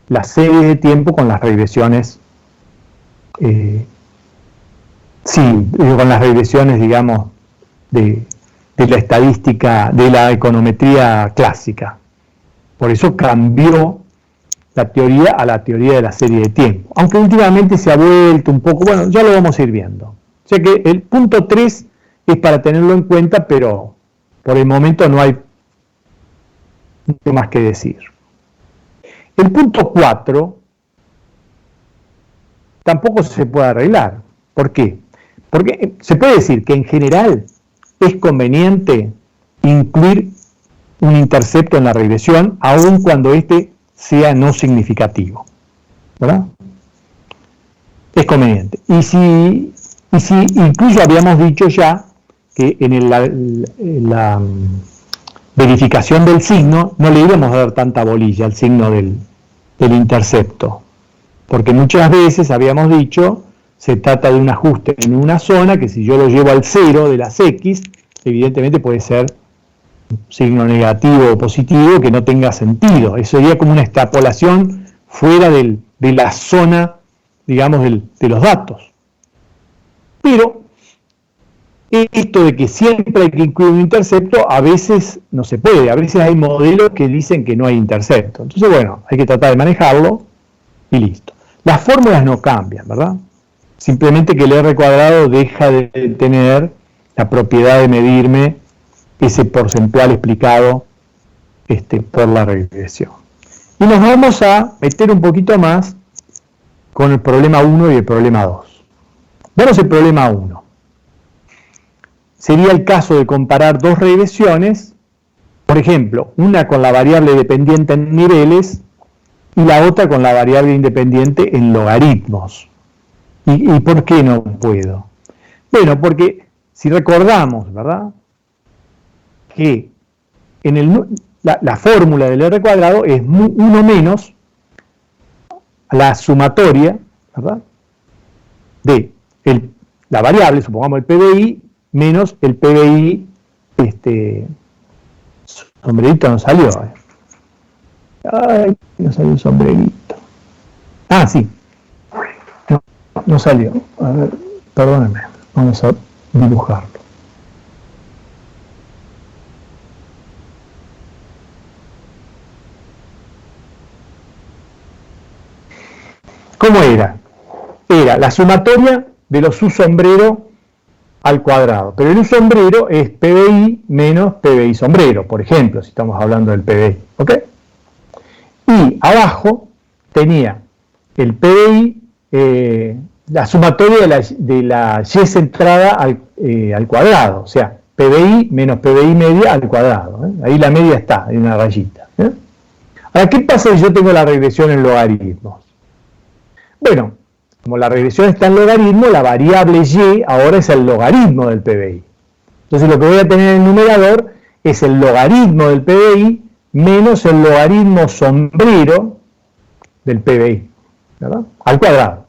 las series de tiempo con las regresiones, con las regresiones, digamos, de la estadística, de la econometría clásica. Por eso cambió la teoría a la teoría de la serie de tiempo. Aunque últimamente se ha vuelto un poco, bueno, ya lo vamos a ir viendo. O sea que el punto 3 es para tenerlo en cuenta, pero por el momento no hay mucho más que decir. El punto 4 tampoco se puede arreglar. ¿Por qué? Porque se puede decir que en general es conveniente incluir un intercepto en la regresión, aun cuando este sea no significativo, ¿verdad? Es conveniente. Y si incluso habíamos dicho ya que en la verificación del signo no le íbamos a dar tanta bolilla al signo del intercepto, porque muchas veces habíamos dicho se trata de un ajuste en una zona que si yo lo llevo al 0 de las X, evidentemente puede ser un signo negativo o positivo que no tenga sentido. Eso sería como una extrapolación fuera de la zona digamos, de los datos. Pero esto de que siempre hay que incluir un intercepto, a veces no se puede, a veces hay modelos que dicen que no hay intercepto. Entonces, bueno, hay que tratar de manejarlo y listo. Las fórmulas no cambian, ¿verdad? Simplemente que el R cuadrado deja de tener la propiedad de medirme ese porcentual explicado por la regresión. Y nos vamos a meter un poquito más con el problema 1 y el problema 2. Veamos el problema 1. Sería el caso de comparar dos regresiones, por ejemplo, una con la variable dependiente en niveles y la otra con la variable independiente en logaritmos. ¿Y por qué no puedo? Bueno, porque si recordamos, ¿verdad?, que en la fórmula del R cuadrado es 1 menos la sumatoria, ¿verdad?, de la variable, supongamos el PBI, menos el PBI, sombrerito no salió. Ay, no salió el sombrerito. Ah, sí. No salió. A ver, perdónenme. Vamos a dibujarlo. ¿Cómo era? Era la sumatoria de los U sombrero al cuadrado. Pero el U sombrero es PBI menos PBI sombrero, por ejemplo, si estamos hablando del PBI. ¿Ok? Y abajo tenía el PBI, la sumatoria de la Y centrada al cuadrado. O sea, PBI menos PBI media al cuadrado. Ahí la media está, hay una rayita. Ahora, ¿qué pasa si yo tengo la regresión en logaritmos? Bueno, como la regresión está en logaritmo, la variable y ahora es el logaritmo del PBI. Entonces lo que voy a tener en el numerador es el logaritmo del PBI menos el logaritmo sombrero del PBI, ¿verdad?, al cuadrado.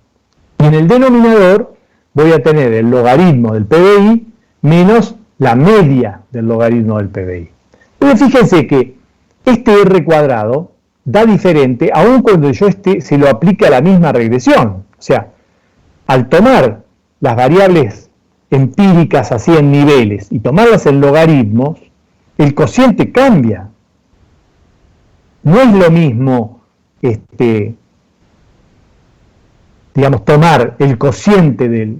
Y en el denominador voy a tener el logaritmo del PBI menos la media del logaritmo del PBI. Entonces fíjense que este R cuadrado da diferente aun cuando yo se lo aplique a la misma regresión. O sea, al tomar las variables empíricas así en niveles y tomarlas en logaritmos, el cociente cambia. No es lo mismo, digamos, tomar el cociente de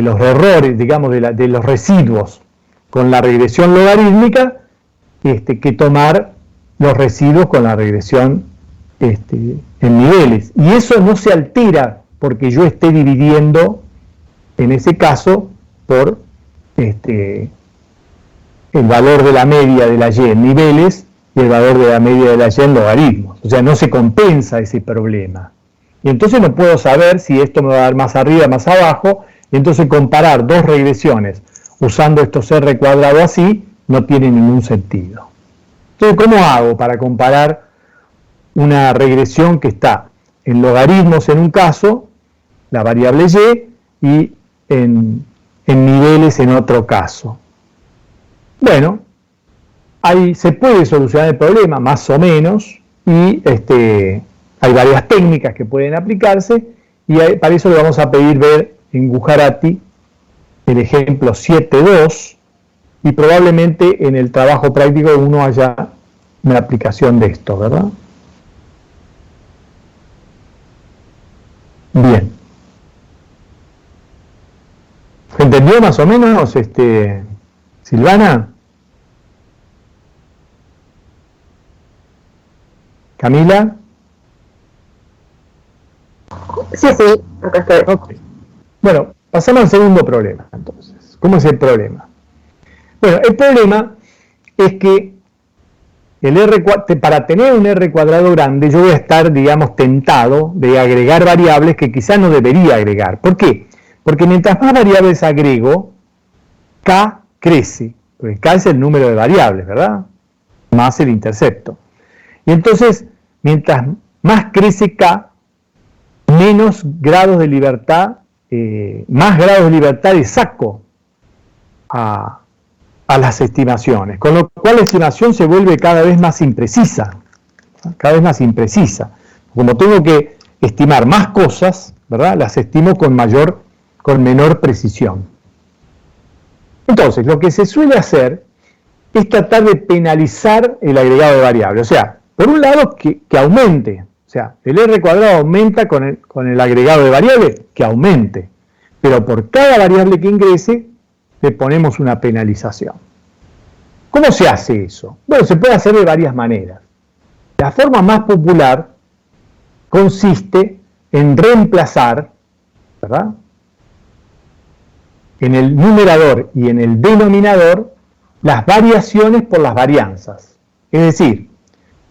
los errores, digamos, de los residuos con la regresión logarítmica, que tomar los residuos con la regresión en niveles. Y eso no se altera porque yo esté dividiendo, en ese caso, por el valor de la media de la Y en niveles y el valor de la media de la Y en logaritmos. O sea, no se compensa ese problema. Y entonces no puedo saber si esto me va a dar más arriba, más abajo, y entonces comparar dos regresiones usando estos R cuadrado así no tiene ningún sentido. Entonces, ¿cómo hago para comparar una regresión que está en logaritmos en un caso, la variable y en niveles en otro caso? Bueno, ahí se puede solucionar el problema, más o menos, y hay varias técnicas que pueden aplicarse, y para eso le vamos a pedir ver en Gujarati el ejemplo 7.2, y probablemente en el trabajo práctico uno haya una aplicación de esto, ¿verdad? Bien. ¿Entendió más o menos, Silvana? ¿Camila? Sí, acá estoy. Okay. Bueno, pasamos al segundo problema, entonces. ¿Cómo es el problema? Bueno, el problema es que para tener un R cuadrado grande, yo voy a estar, digamos, tentado de agregar variables que quizás no debería agregar. ¿Por qué? Porque mientras más variables agrego, K crece. Porque K es el número de variables, ¿verdad? Más el intercepto. Y entonces, mientras más crece K, menos grados de libertad, más grados de libertad le saco a las estimaciones, con lo cual la estimación se vuelve cada vez más imprecisa, cada vez más imprecisa. Como tengo que estimar más cosas, ¿verdad? Las estimo con menor precisión. Entonces, lo que se suele hacer es tratar de penalizar el agregado de variables. O sea, por un lado, que aumente. O sea, el R cuadrado aumenta con el agregado de variables, que aumente. Pero por cada variable que ingrese, le ponemos una penalización. ¿Cómo se hace eso? Bueno, se puede hacer de varias maneras. La forma más popular consiste en reemplazar, ¿verdad?, en el numerador y en el denominador las variaciones por las varianzas. Es decir,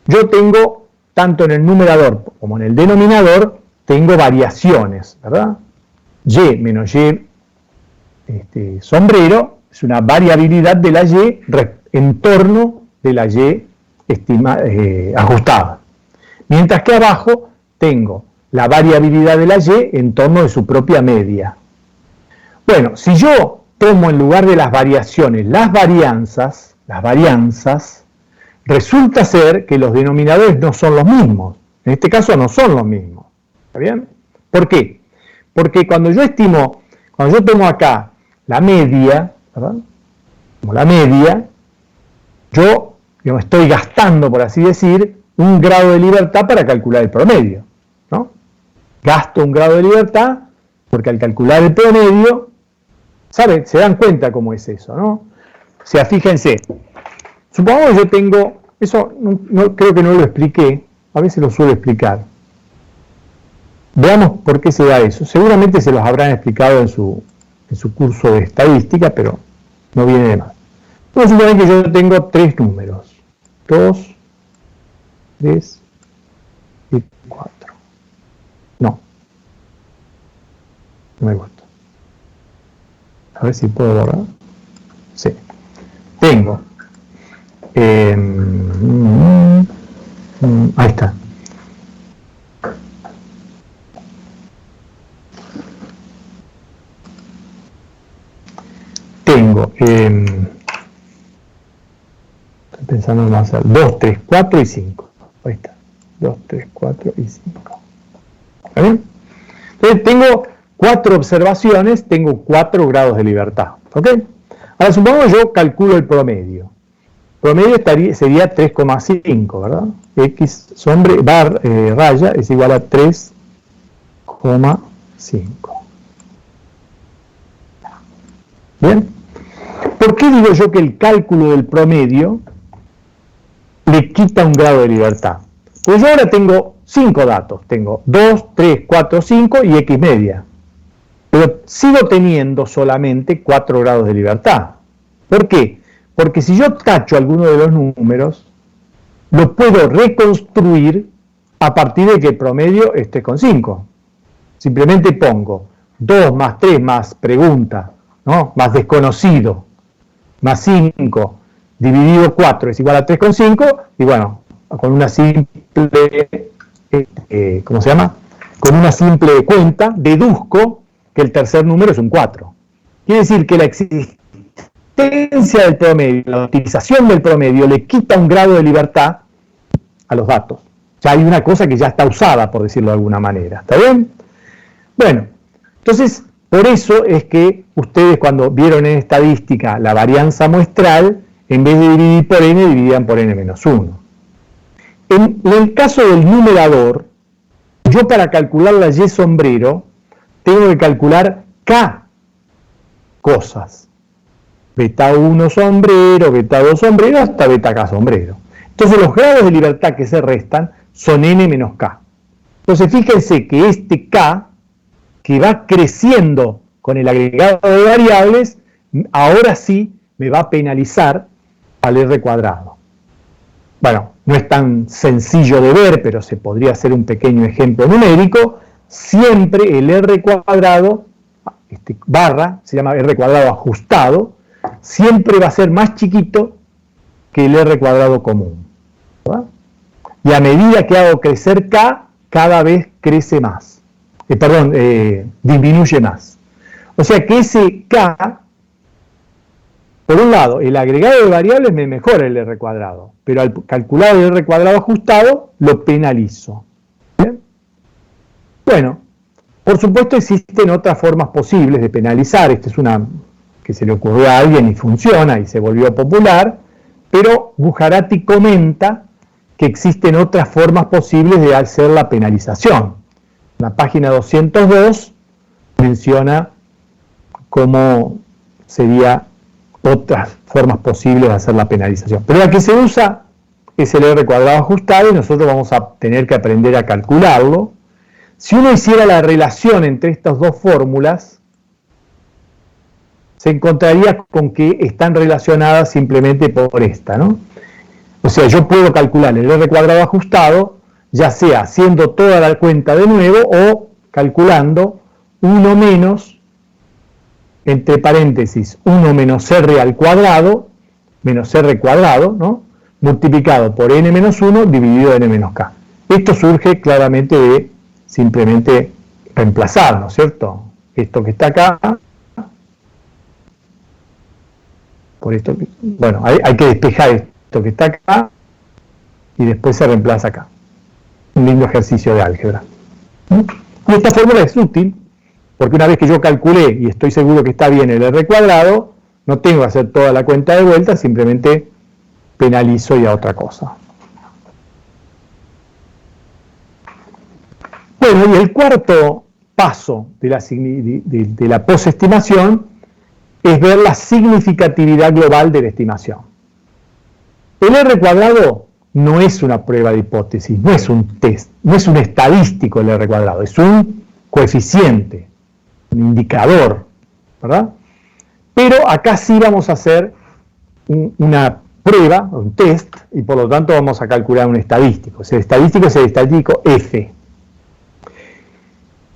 yo tengo, tanto en el numerador como en el denominador, tengo variaciones, ¿verdad? Y menos Y sombrero es una variabilidad de la Y en torno de la Y ajustada. Mientras que abajo tengo la variabilidad de la Y en torno de su propia media. Bueno, si yo tomo en lugar de las variaciones las varianzas, resulta ser que los denominadores no son los mismos. En este caso no son los mismos. ¿Está bien? ¿Por qué? Porque cuando yo tomo acá la media, ¿verdad?, como la media, yo estoy gastando, por así decir, un grado de libertad para calcular el promedio, ¿no? Gasto un grado de libertad porque al calcular el promedio, ¿saben? Se dan cuenta cómo es eso, ¿no? O sea, fíjense, supongamos que yo tengo, eso creo que no lo expliqué, a veces lo suelo explicar. Veamos por qué se da eso. Seguramente se los habrán explicado en su curso de estadística, pero no viene de más. Vamos a suponer que yo tengo tres números, 2, 3 y 4. No me gusta. A ver si puedo borrar. Sí. Tengo. Ahí está. Tengo. Estoy pensando en más. 2, 3, 4 y 5. Ahí está. 2, 3, 4 y 5. ¿Está bien? Entonces tengo 4 observaciones, tengo 4 grados de libertad. ¿Ok? Ahora supongamos que yo calculo el promedio. Promedio sería 3,5, ¿verdad? X raya es igual a 3,5. ¿Bien? ¿Por qué digo yo que el cálculo del promedio le quita un grado de libertad? Pues yo ahora tengo 5 datos. Tengo 2, 3, 4, 5 y X media. Pero sigo teniendo solamente 4 grados de libertad. ¿Por qué? Porque si yo tacho alguno de los números, lo puedo reconstruir a partir de que el promedio esté con 5. Simplemente pongo 2 más 3 más pregunta, ¿no?, más desconocido, más 5, dividido 4 es igual a 3,5, y bueno, con una simple, ¿cómo se llama? Con una simple cuenta, deduzco que el tercer número es un 4. Quiere decir que la existencia del promedio, la utilización del promedio, le quita un grado de libertad a los datos. Ya hay una cosa que ya está usada, por decirlo de alguna manera. ¿Está bien? Bueno, entonces, por eso es que ustedes cuando vieron en estadística la varianza muestral, en vez de dividir por n, dividían por n-1. En el caso del numerador, yo para calcular la Y sombrero, tengo que calcular K cosas. Beta 1 sombrero, beta 2 sombrero, hasta beta K sombrero. Entonces los grados de libertad que se restan son n menos K. Entonces fíjense que este K, que va creciendo con el agregado de variables, ahora sí me va a penalizar al R cuadrado. Bueno, no es tan sencillo de ver, pero se podría hacer un pequeño ejemplo numérico. Siempre el R cuadrado, barra, se llama R cuadrado ajustado, siempre va a ser más chiquito que el R cuadrado común, ¿verdad? Y a medida que hago crecer K, cada vez crece más. Disminuye más. O sea que ese K, por un lado, el agregado de variables me mejora el R cuadrado, pero al calcular el R cuadrado ajustado, lo penalizo. ¿Bien? Bueno, por supuesto existen otras formas posibles de penalizar. Esta es una que se le ocurrió a alguien y funciona y se volvió popular, pero Bujarati comenta que existen otras formas posibles de hacer la penalización. La página 202 menciona cómo sería otras formas posibles de hacer la penalización. Pero la que se usa es el R cuadrado ajustado y nosotros vamos a tener que aprender a calcularlo. Si uno hiciera la relación entre estas dos fórmulas, se encontraría con que están relacionadas simplemente por esta, ¿no? O sea, yo puedo calcular el R cuadrado ajustado, ya sea haciendo toda la cuenta de nuevo o calculando 1 menos, entre paréntesis, 1 menos R al cuadrado, menos R cuadrado, ¿no? Multiplicado por N menos 1 dividido N menos K. Esto surge claramente de simplemente reemplazar, ¿no es cierto? Esto que está acá, por esto, bueno, hay que despejar esto que está acá y después se reemplaza acá. Un lindo ejercicio de álgebra. Y esta fórmula es útil porque una vez que yo calculé y estoy seguro que está bien el R cuadrado, no tengo que hacer toda la cuenta de vuelta, simplemente penalizo y a otra cosa. Bueno, y el cuarto paso de la posestimación es ver la significatividad global de la estimación. El R cuadrado no es una prueba de hipótesis, no es un test, no es un estadístico el R cuadrado, es un coeficiente, un indicador, ¿verdad? Pero acá sí vamos a hacer una prueba, un test, y por lo tanto vamos a calcular un estadístico. El estadístico es el estadístico F.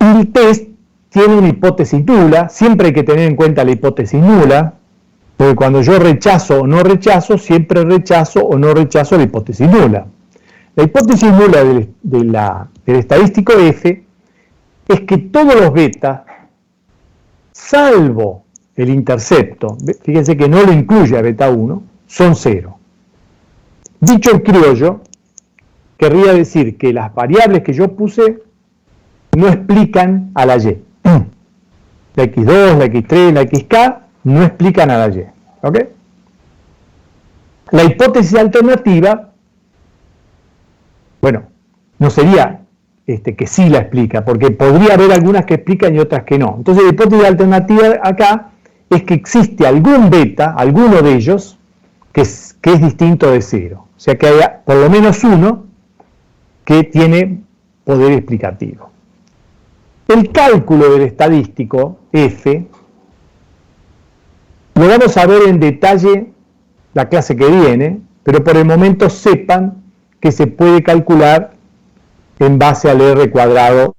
Y el test tiene una hipótesis nula, siempre hay que tener en cuenta la hipótesis nula, porque cuando yo rechazo o no rechazo, siempre rechazo o no rechazo la hipótesis nula. La hipótesis nula del estadístico F es que todos los betas, salvo el intercepto, fíjense que no lo incluye a beta 1, son 0. Dicho en criollo, querría decir que las variables que yo puse no explican a la Y. La X2, la X3, la XK no explican a la Y. ¿Ok? La hipótesis alternativa, bueno, no sería que sí la explica, porque podría haber algunas que explican y otras que no. Entonces la hipótesis alternativa acá es que existe algún beta, alguno de ellos, que es distinto de 0. O sea que hay por lo menos uno que tiene poder explicativo. El cálculo del estadístico F lo vamos a ver en detalle la clase que viene, pero por el momento sepan que se puede calcular en base al R cuadrado,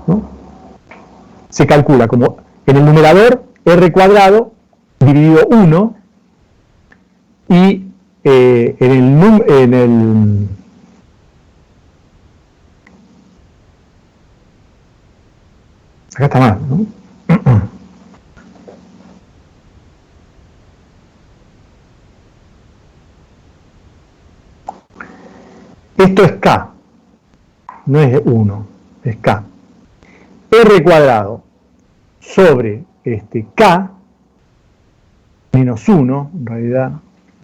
¿no? Se calcula como en el numerador R cuadrado dividido 1 y en el acá está mal, ¿no? Esto es K, no es 1, es K. R cuadrado sobre K menos 1, en realidad,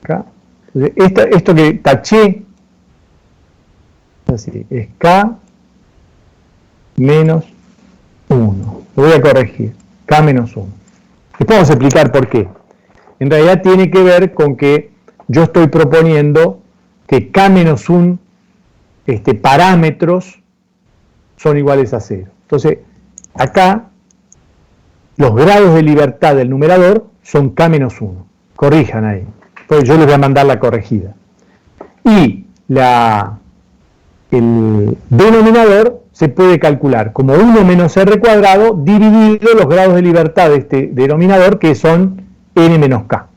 K. Entonces, esto que taché, así, es K menos 1. Lo voy a corregir, K menos 1. Después vamos a explicar por qué. En realidad tiene que ver con que yo estoy proponiendo que K menos 1 parámetros son iguales a 0. Entonces, acá los grados de libertad del numerador son K menos 1. Corrijan ahí. Pues yo les voy a mandar la corregida. Y el denominador se puede calcular como 1 menos R cuadrado dividido los grados de libertad de este denominador, que son N menos K.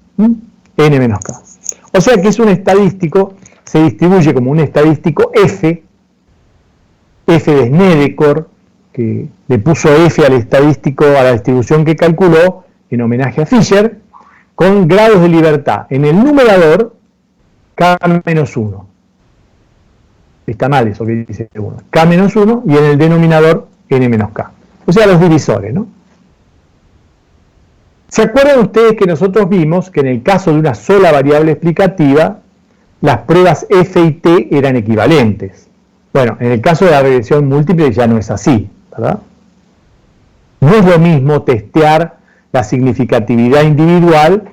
N menos K. O sea que es un estadístico, se distribuye como un estadístico F de Snedeker, que le puso F al estadístico, a la distribución que calculó en homenaje a Fisher, con grados de libertad en el numerador K menos 1 Está mal eso que dice 1. K menos 1 y en el denominador N menos K. O sea, los divisores, ¿no? ¿Se acuerdan ustedes que nosotros vimos que en el caso de una sola variable explicativa, las pruebas F y T eran equivalentes? Bueno, en el caso de la regresión múltiple ya no es así, ¿verdad? No es lo mismo testear la significatividad individual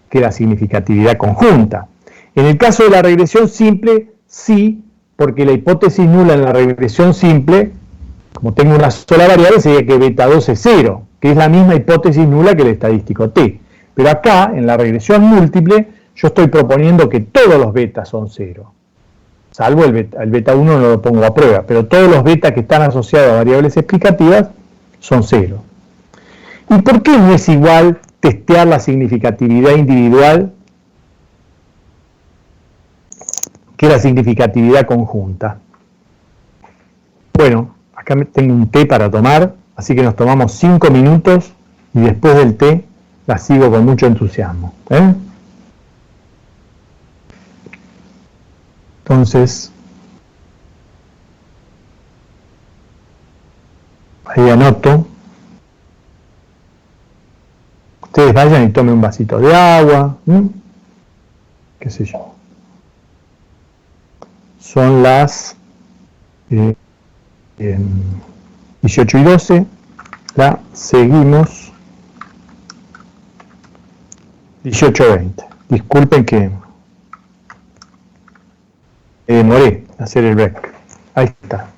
que la significatividad conjunta. En el caso de la regresión simple, sí, porque la hipótesis nula en la regresión simple, como tengo una sola variable, sería que beta 2 es 0, que es la misma hipótesis nula que el estadístico T. Pero acá, en la regresión múltiple, yo estoy proponiendo que todos los betas son 0. Salvo el beta 1 no lo pongo a prueba, pero todos los betas que están asociados a variables explicativas son 0. ¿Y por qué no es igual testear la significatividad individual que la significatividad conjunta? Bueno, acá tengo un té para tomar, así que nos tomamos 5 minutos y después del té la sigo con mucho entusiasmo. Entonces, ahí anoto. Ustedes vayan y tomen un vasito de agua, qué sé yo. Son las 18:12, la seguimos 18:20. Disculpen que me demoré a hacer el break. Ahí está.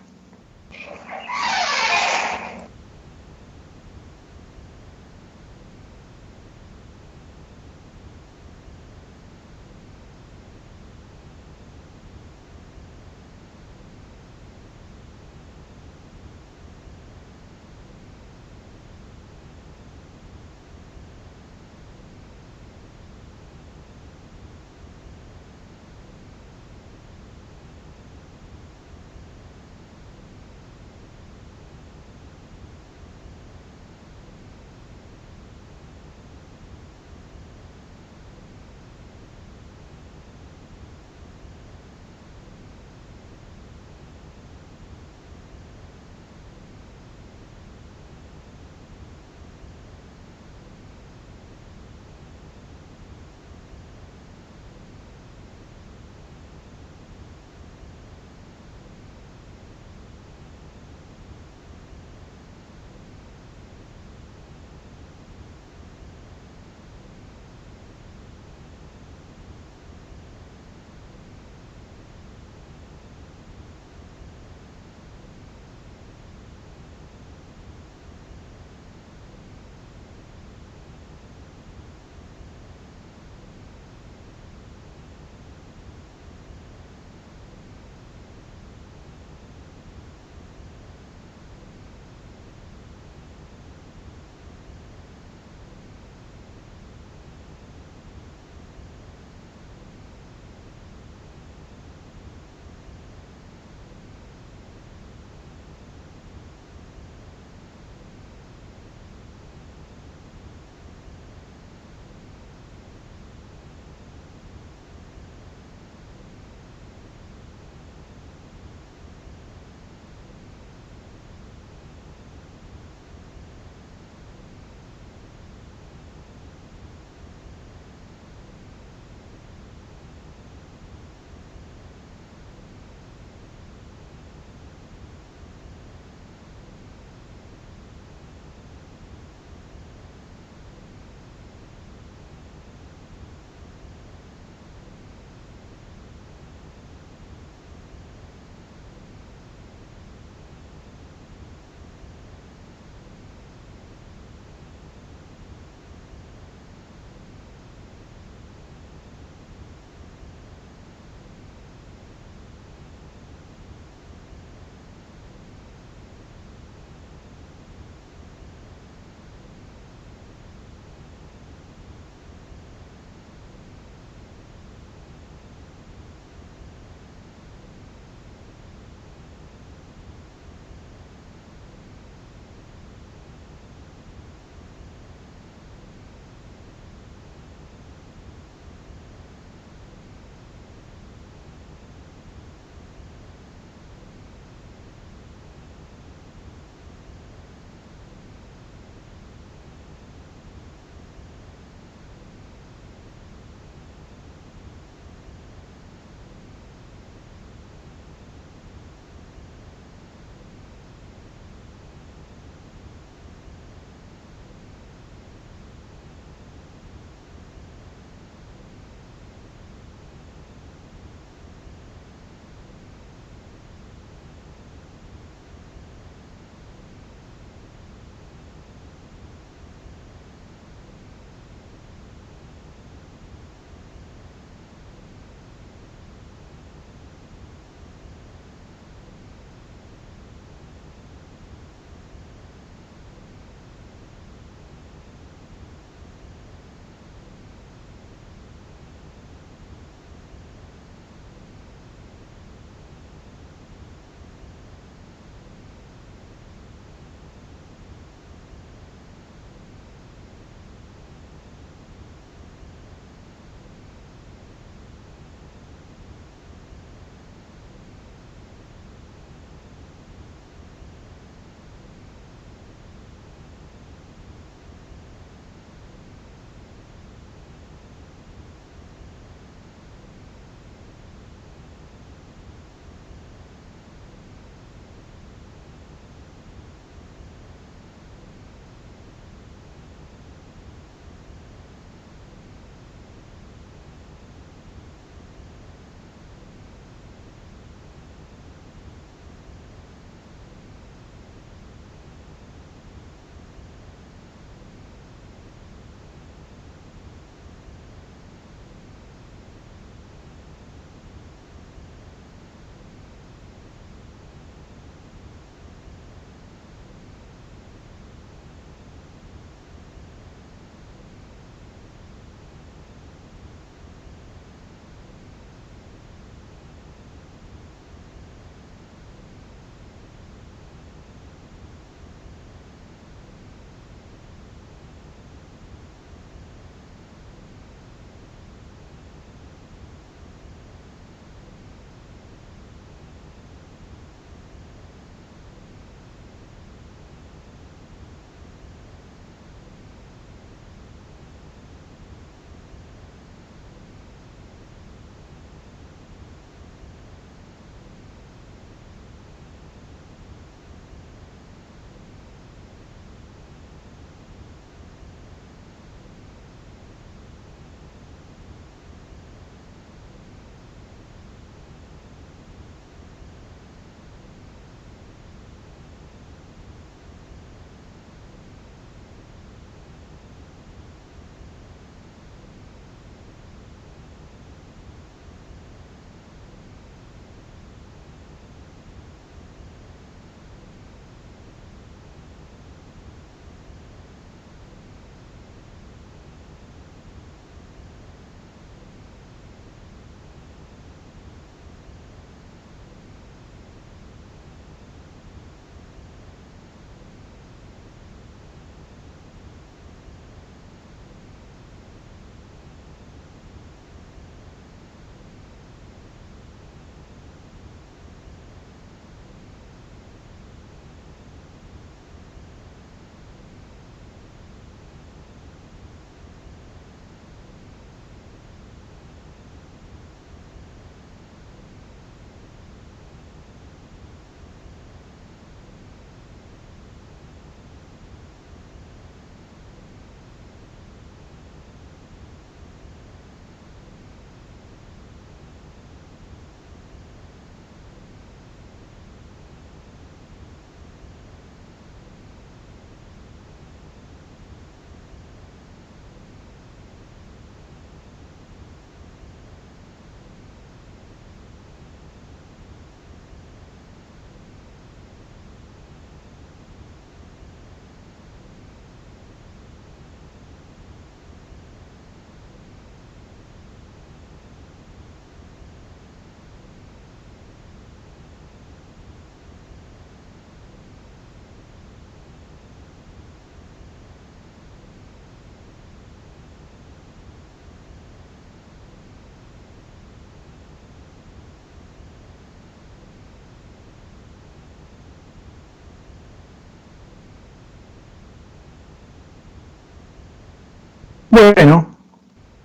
Bueno,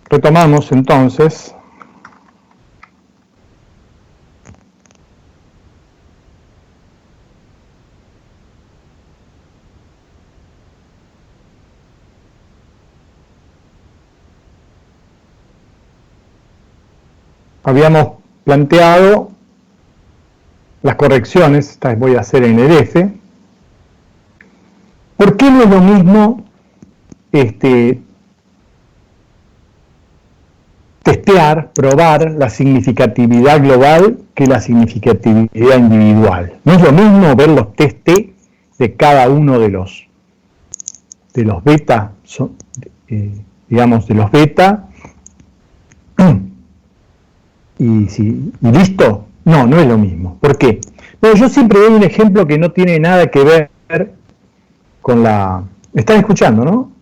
retomamos entonces. Habíamos planteado las correcciones, estas voy a hacer en el F. ¿Por qué no es lo mismo testear, probar la significatividad global que la significatividad individual? No es lo mismo ver los test T de cada uno de los beta, digamos, de los beta, y listo. No, no es lo mismo. ¿Por qué? Bueno, yo siempre doy un ejemplo que no tiene nada que ver con la... ¿Me están escuchando, no?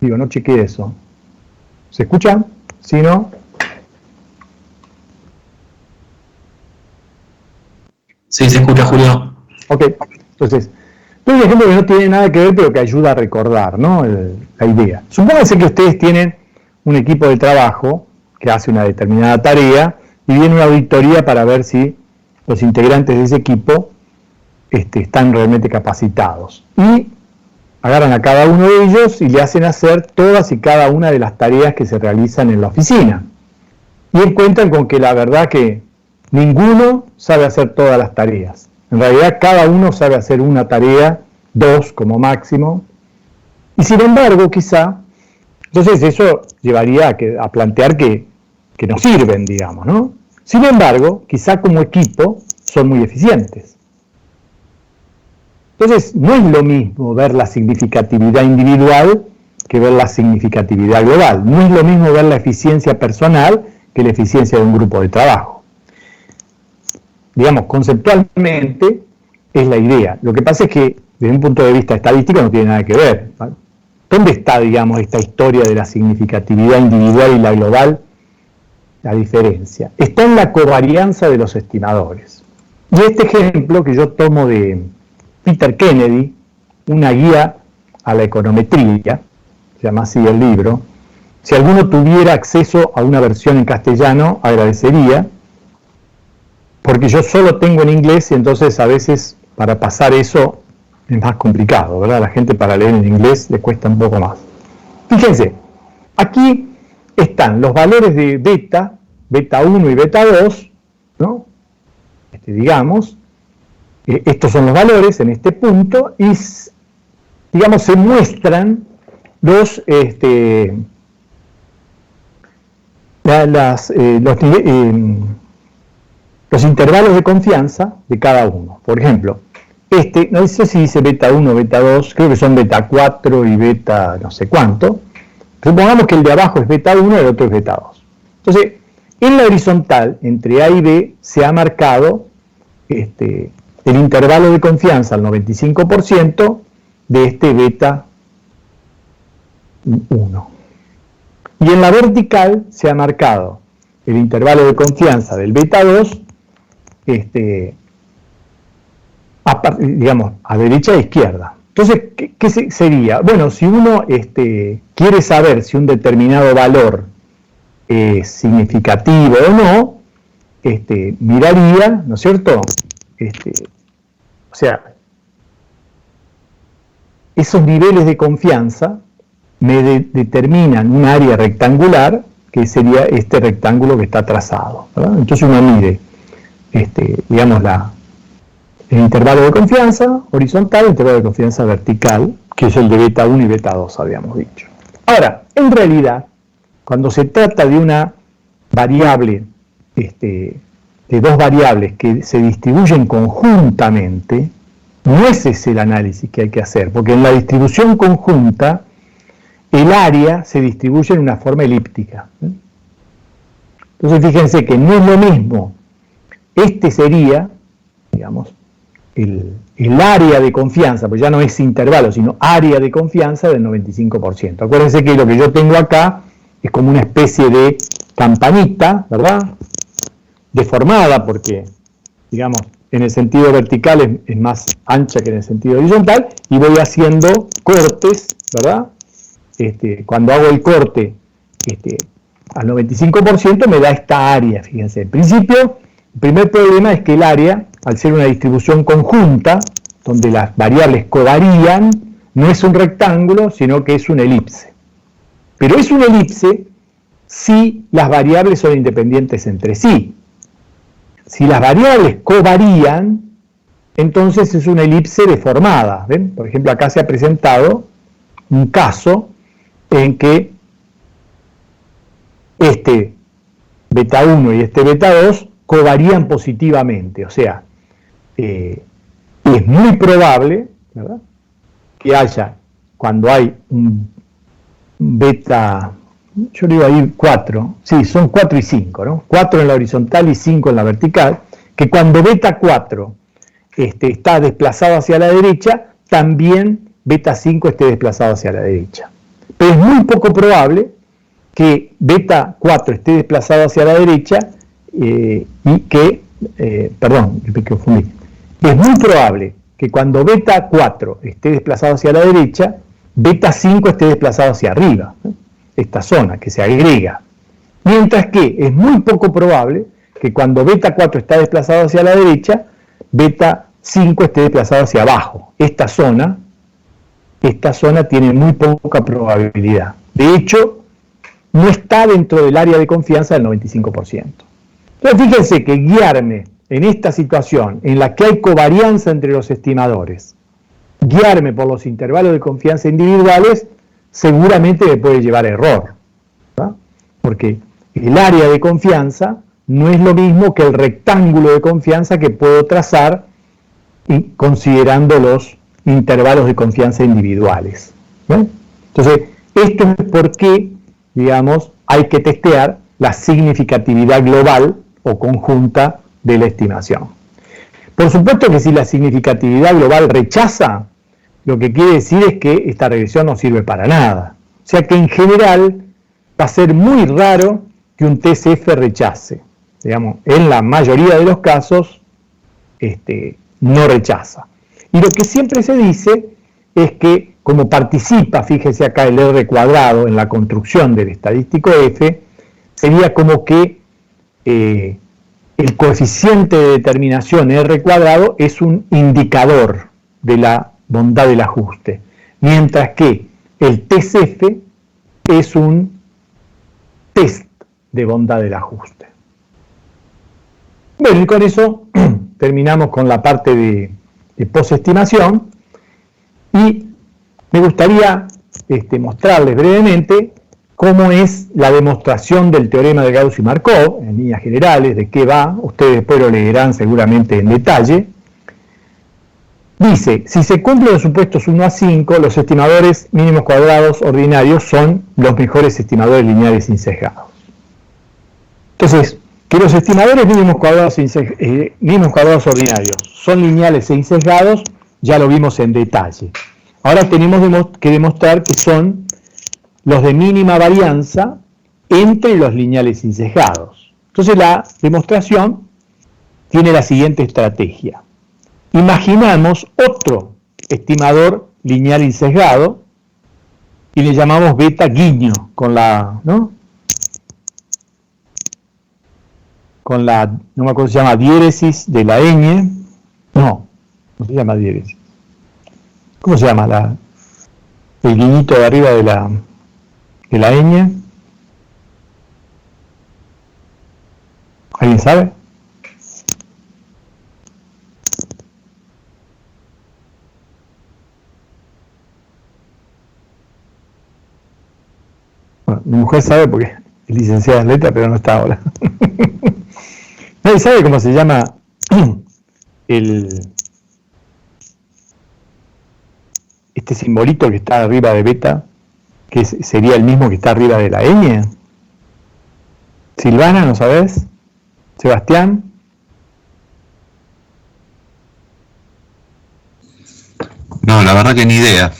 Digo, no chequeé eso. ¿Se escuchan? ¿Sí, no? Sí, se escucha, Julio. Ok, entonces, doy un ejemplo que no tiene nada que ver, pero que ayuda a recordar, ¿no? La idea. Supónganse que ustedes tienen un equipo de trabajo que hace una determinada tarea y viene una auditoría para ver si los integrantes de ese equipo están realmente capacitados. Y agarran a cada uno de ellos y le hacen hacer todas y cada una de las tareas que se realizan en la oficina. Y encuentran con que la verdad que ninguno sabe hacer todas las tareas. En realidad cada uno sabe hacer una tarea, dos como máximo. Y sin embargo, quizá, entonces eso llevaría a plantear que no sirven, digamos, ¿no? Sin embargo, quizá como equipo son muy eficientes. Entonces, no es lo mismo ver la significatividad individual que ver la significatividad global. No es lo mismo ver la eficiencia personal que la eficiencia de un grupo de trabajo. Digamos, conceptualmente es la idea. Lo que pasa es que, desde un punto de vista estadístico, no tiene nada que ver, ¿vale? ¿Dónde está, digamos, esta historia de la significatividad individual y la global? La diferencia está en la covarianza de los estimadores. Y este ejemplo que yo tomo de Peter Kennedy, una guía a la econometría, se llama así el libro. Si alguno tuviera acceso a una versión en castellano, agradecería, porque yo solo tengo en inglés y entonces a veces para pasar eso es más complicado, ¿verdad? A la gente para leer en inglés le cuesta un poco más. Fíjense, aquí están los valores de beta 1 y beta 2, ¿no? Digamos, estos son los valores en este punto y, digamos, se muestran los intervalos de confianza de cada uno. Por ejemplo, no sé si dice beta 1 o beta 2, creo que son beta 4 y beta no sé cuánto. Supongamos que el de abajo es beta 1 y el otro es beta 2. Entonces, en la horizontal, entre A y B, se ha marcado el intervalo de confianza al 95% de este beta 1. Y en la vertical se ha marcado el intervalo de confianza del beta 2, digamos, a derecha e izquierda. Entonces, ¿qué sería? Bueno, si uno quiere saber si un determinado valor es significativo o no, miraría, ¿no es cierto? O sea, esos niveles de confianza me determinan un área rectangular, que sería este rectángulo que está trazado, ¿verdad? Entonces uno mide, digamos, el intervalo de confianza horizontal, el intervalo de confianza vertical, que es el de beta 1 y beta 2, habíamos dicho. Ahora, en realidad, cuando se trata de una variable, de dos variables que se distribuyen conjuntamente, no ese es el análisis que hay que hacer, porque en la distribución conjunta, el área se distribuye en una forma elíptica. Entonces, fíjense que no es lo mismo. Sería, digamos, el área de confianza, pues ya no es intervalo, sino área de confianza del 95%. Acuérdense que lo que yo tengo acá es como una especie de campanita, ¿verdad? Deformada porque, digamos, en el sentido vertical es más ancha que en el sentido horizontal, y voy haciendo cortes, ¿verdad? cuando hago el corte al 95% me da esta área, fíjense. En principio, el primer problema es que el área, al ser una distribución conjunta, donde las variables covarían, no es un rectángulo, sino que es una elipse. Pero es una elipse si las variables son independientes entre sí. Si las variables covarían, entonces es una elipse deformada. ¿Ven? Por ejemplo, acá se ha presentado un caso en que este beta 1 y este beta 2 covarían positivamente. O sea, es muy probable, ¿verdad?, que haya, cuando hay un beta, yo digo ahí 4, sí, son 4 y 5, ¿no? 4 en la horizontal y 5 en la vertical, que cuando beta 4 está desplazado hacia la derecha, también beta 5 esté desplazado hacia la derecha. Pero es muy poco probable que beta 4 esté desplazado hacia la derecha y que, perdón, me confundí. Es muy probable que cuando beta 4 esté desplazado hacia la derecha, beta 5 esté desplazado hacia arriba, ¿no? Esta zona que se agrega. Mientras que es muy poco probable que cuando beta 4 está desplazado hacia la derecha, beta 5 esté desplazado hacia abajo. Esta zona tiene muy poca probabilidad. De hecho, no está dentro del área de confianza del 95%. Entonces, fíjense que guiarme en esta situación en la que hay covarianza entre los estimadores, guiarme por los intervalos de confianza individuales, seguramente me puede llevar a error, ¿verdad? Porque el área de confianza no es lo mismo que el rectángulo de confianza que puedo trazar considerando los intervalos de confianza individuales, ¿no? Entonces, esto es por qué, digamos, hay que testear la significatividad global o conjunta de la estimación. Por supuesto que si la significatividad global rechaza, lo que quiere decir es que esta regresión no sirve para nada. O sea que en general va a ser muy raro que un TCF rechace. Digamos, en la mayoría de los casos no rechaza. Y lo que siempre se dice es que como participa, fíjese acá, el R cuadrado en la construcción del estadístico F, sería como que el coeficiente de determinación R cuadrado es un indicador de la bondad del ajuste, mientras que el TCF es un test de bondad del ajuste. Bueno, y con eso terminamos con la parte de posestimación y me gustaría mostrarles brevemente cómo es la demostración del teorema de Gauss y Markov, en líneas generales, de qué va. Ustedes después lo leerán seguramente en detalle. Dice, si se cumplen los supuestos 1 a 5, los estimadores mínimos cuadrados ordinarios son los mejores estimadores lineales insesgados. Entonces, que los estimadores mínimos cuadrados ordinarios son lineales e insesgados, ya lo vimos en detalle. Ahora tenemos que demostrar que son los de mínima varianza entre los lineales insesgados. Entonces la demostración tiene la siguiente estrategia. Imaginamos otro estimador lineal insesgado y le llamamos beta guiño con la, ¿no? Con la, no me acuerdo si se llama diéresis de la ñ. No se llama diéresis. ¿Cómo se llama el guiñito de arriba de la ñ? ¿Alguien sabe? Bueno, mi mujer sabe porque es licenciada en letras, pero no está ahora. ¿Nadie sabe cómo se llama este simbolito que está arriba de beta, que sería el mismo que está arriba de la ñ? Silvana, ¿no sabes? Sebastián. No, la verdad que ni idea.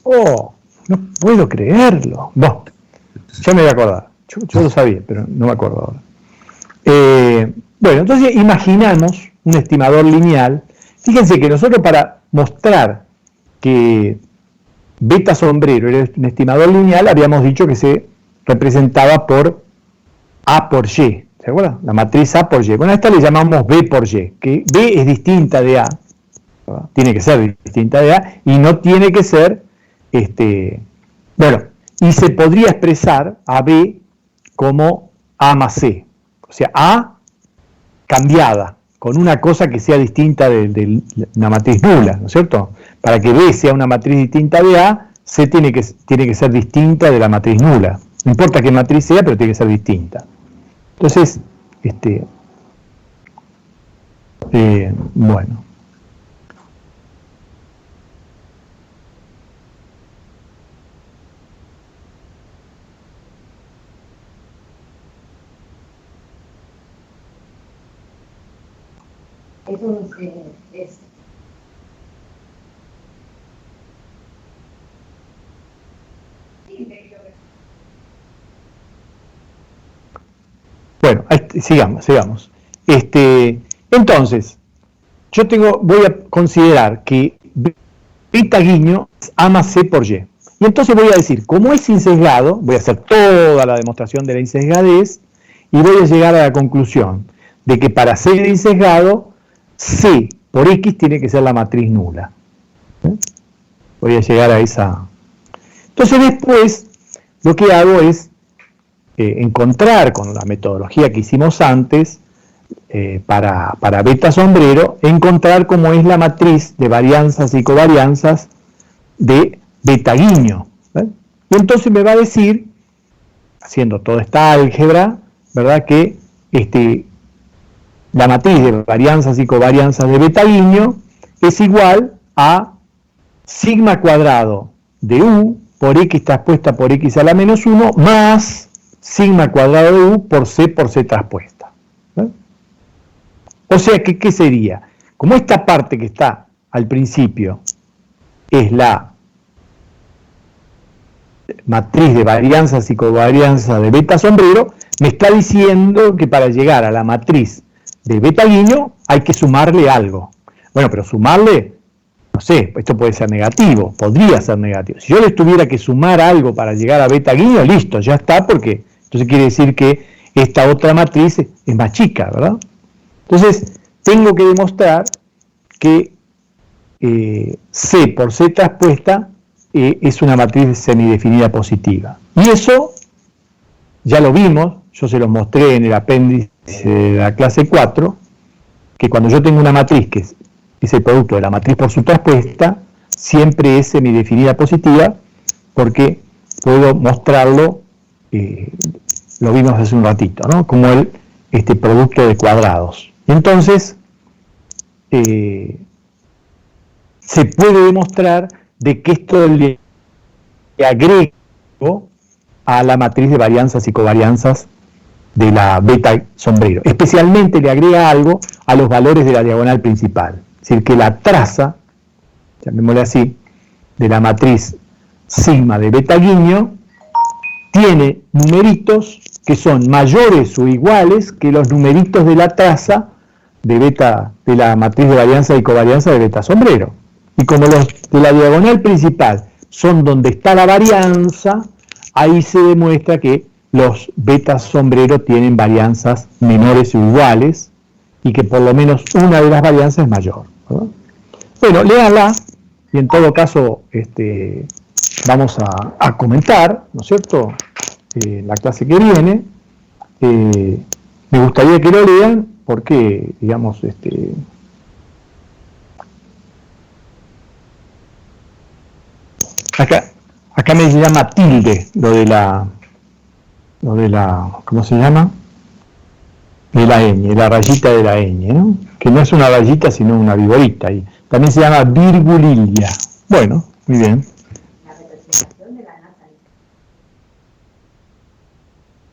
Oh, no puedo creerlo. Bueno, yo me voy a acordar. Yo lo sabía, pero no me acuerdo ahora. Bueno, entonces imaginamos un estimador lineal. Fíjense que nosotros, para mostrar que beta sombrero era un estimador lineal, habíamos dicho que se representaba por A por Y, ¿se acuerdan? La matriz A por Y. Bueno, a esta le llamamos B por Y, que B es distinta de A, ¿verdad? Tiene que ser distinta de A, y no tiene que ser, bueno, y se podría expresar a B como A más C, o sea, A cambiada, con una cosa que sea distinta de una matriz nula, ¿no es cierto? Para que B sea una matriz distinta de A, C tiene que ser distinta de la matriz nula. No importa qué matriz sea, pero tiene que ser distinta. Entonces, bueno. Es un... Bueno, sigamos. Entonces, voy a considerar que beta guiño es A más C por Y. Y entonces voy a decir, como es insesgado, voy a hacer toda la demostración de la insesgadez y voy a llegar a la conclusión de que para ser insesgado, C por X tiene que ser la matriz nula. Voy a llegar a esa. Entonces después, lo que hago es encontrar con la metodología que hicimos antes, para beta sombrero, encontrar cómo es la matriz de varianzas y covarianzas de beta guiño. Y entonces me va a decir, haciendo toda esta álgebra, ¿verdad?, que la matriz de varianzas y covarianzas de beta guiño es igual a sigma cuadrado de U por X traspuesta por X a la menos 1 más sigma cuadrado de U por C traspuesta. O sea que, ¿qué sería? Como esta parte que está al principio es la matriz de varianzas y covarianzas de beta sombrero, me está diciendo que para llegar a la matriz de beta guiño hay que sumarle algo. Bueno, pero sumarle, no sé, esto puede ser negativo, podría ser negativo. Si yo les tuviera que sumar algo para llegar a beta guiño, listo, ya está, porque entonces quiere decir que esta otra matriz es más chica, ¿verdad? Entonces, tengo que demostrar que C por C traspuesta es una matriz semidefinida positiva. Y eso ya lo vimos, yo se los mostré en el apéndice de la clase 4, que cuando yo tengo una matriz que es el producto de la matriz por su traspuesta, siempre es semidefinida positiva, porque puedo mostrarlo, lo vimos hace un ratito, ¿no?, como este producto de cuadrados. Y entonces, se puede demostrar de que esto le agrego a la matriz de varianzas y covarianzas de la beta sombrero. Especialmente le agrega algo a los valores de la diagonal principal. Es decir, que la traza, llamémosle así, de la matriz sigma de beta guiño, tiene numeritos que son mayores o iguales que los numeritos de la traza de la matriz de varianza y covarianza de beta sombrero. Y como los de la diagonal principal son donde está la varianza, ahí se demuestra que los beta sombrero tienen varianzas menores o iguales y que por lo menos una de las varianzas es mayor, ¿verdad? Bueno, léanla y en todo caso vamos a comentar, ¿no es cierto?, la clase que viene. Me gustaría que lo lean porque, digamos, acá me llama tilde lo de la, ¿cómo se llama?, de la ñ, la rayita de la ñ, ¿no?, que no es una rayita sino una vigorita, y también se llama virgulilla. Bueno, muy bien.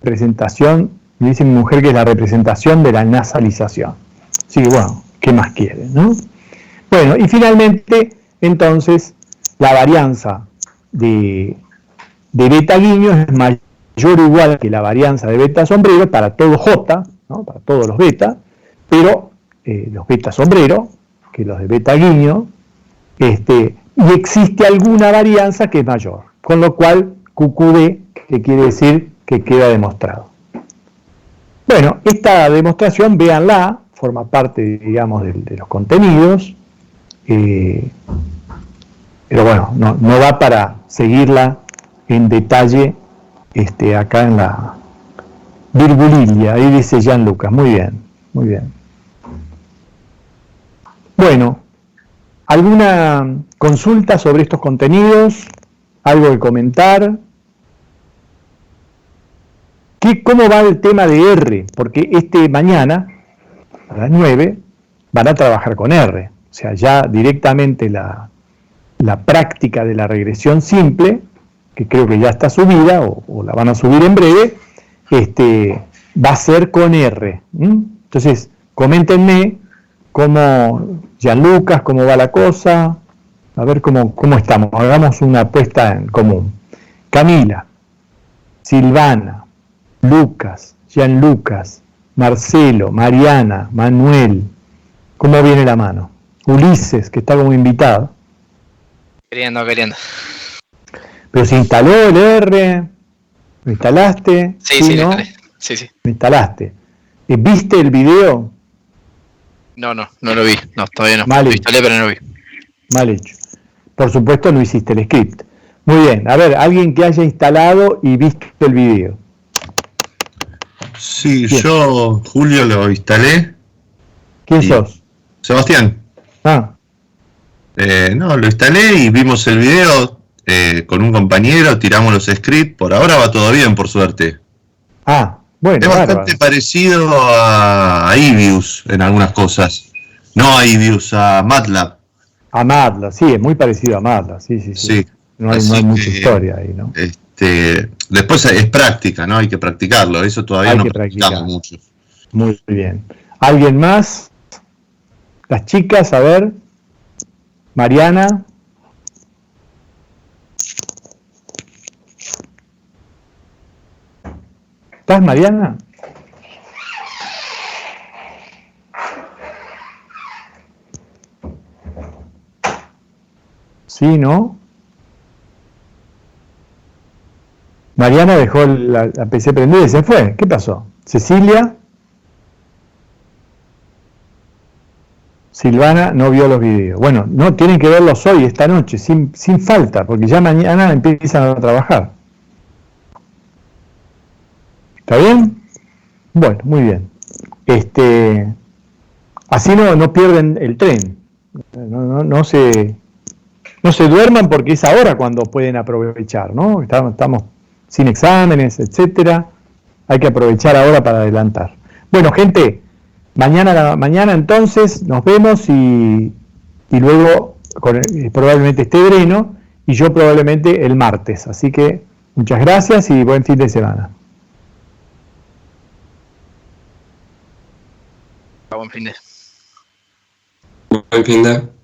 Representación, me dice mi mujer que es la representación de la nasalización. Así que bueno, ¿qué más quiere, no? Bueno, y finalmente, entonces, la varianza de beta guiño es mayor o igual que la varianza de beta sombrero para todo J, ¿no?, para todos los beta, pero los beta sombrero, que los de beta guiño, y existe alguna varianza que es mayor, con lo cual QQD, que quiere decir que queda demostrado. Bueno, esta demostración, véanla, forma parte, digamos, de los contenidos, pero bueno, no va para seguirla en detalle acá en la virgulilia, ahí dice Gianluca, muy bien, muy bien. Bueno, ¿alguna consulta sobre estos contenidos? ¿Algo que comentar? ¿Cómo va el tema de R? Porque mañana, a las 9, van a trabajar con R. O sea, ya directamente la práctica de la regresión simple, que creo que ya está subida, o la van a subir en breve, va a ser con R. Entonces, coméntenme cómo, Gianluca, cómo va la cosa, a ver cómo estamos. Hagamos una apuesta en común. Camila, Silvana, Lucas, Gianlucas, Marcelo, Mariana, Manuel, ¿cómo viene la mano? Ulises, que está como invitado. Queriendo. Pero se instaló el R, ¿lo instalaste? Sí, ¿no? Sí. Lo instalaste. ¿Viste el video? No lo vi. No, todavía no. Mal Lo hecho. instalé, pero no lo vi. Mal hecho. Por supuesto no hiciste el script. Muy bien, a ver, alguien que haya instalado y visto el video. Sí, Bien. yo, Julio, lo instalé. ¿Quién sos? Sebastián. Ah, No, lo instalé y vimos el video con un compañero, tiramos los scripts. Por ahora va todo bien, por suerte. bueno, Es bastante parecido a Ibius en algunas cosas. No a Ibius, a MATLAB. A MATLAB, sí, es muy parecido a MATLAB, sí. No hay mucha historia ahí, ¿no? Después es práctica, ¿no? Hay que practicarlo, eso todavía no practicamos mucho. Muy bien. ¿Alguien más? Las chicas, a ver. Mariana. ¿Estás, Mariana? Sí, ¿no? Mariana dejó la PC prendida y se fue. ¿Qué pasó? Cecilia. Silvana no vio los videos. Bueno, no, tienen que verlos hoy, esta noche, sin falta, porque ya mañana empiezan a trabajar. ¿Está bien? Bueno, muy bien. Así no pierden el tren. No se duerman porque es ahora cuando pueden aprovechar, ¿no? Estamos sin exámenes, etcétera. Hay que aprovechar ahora para adelantar. Bueno, gente, mañana entonces nos vemos y luego probablemente esté Breno y yo probablemente el martes. Así que muchas gracias y buen fin de semana. Buen fin de. Buen fin de.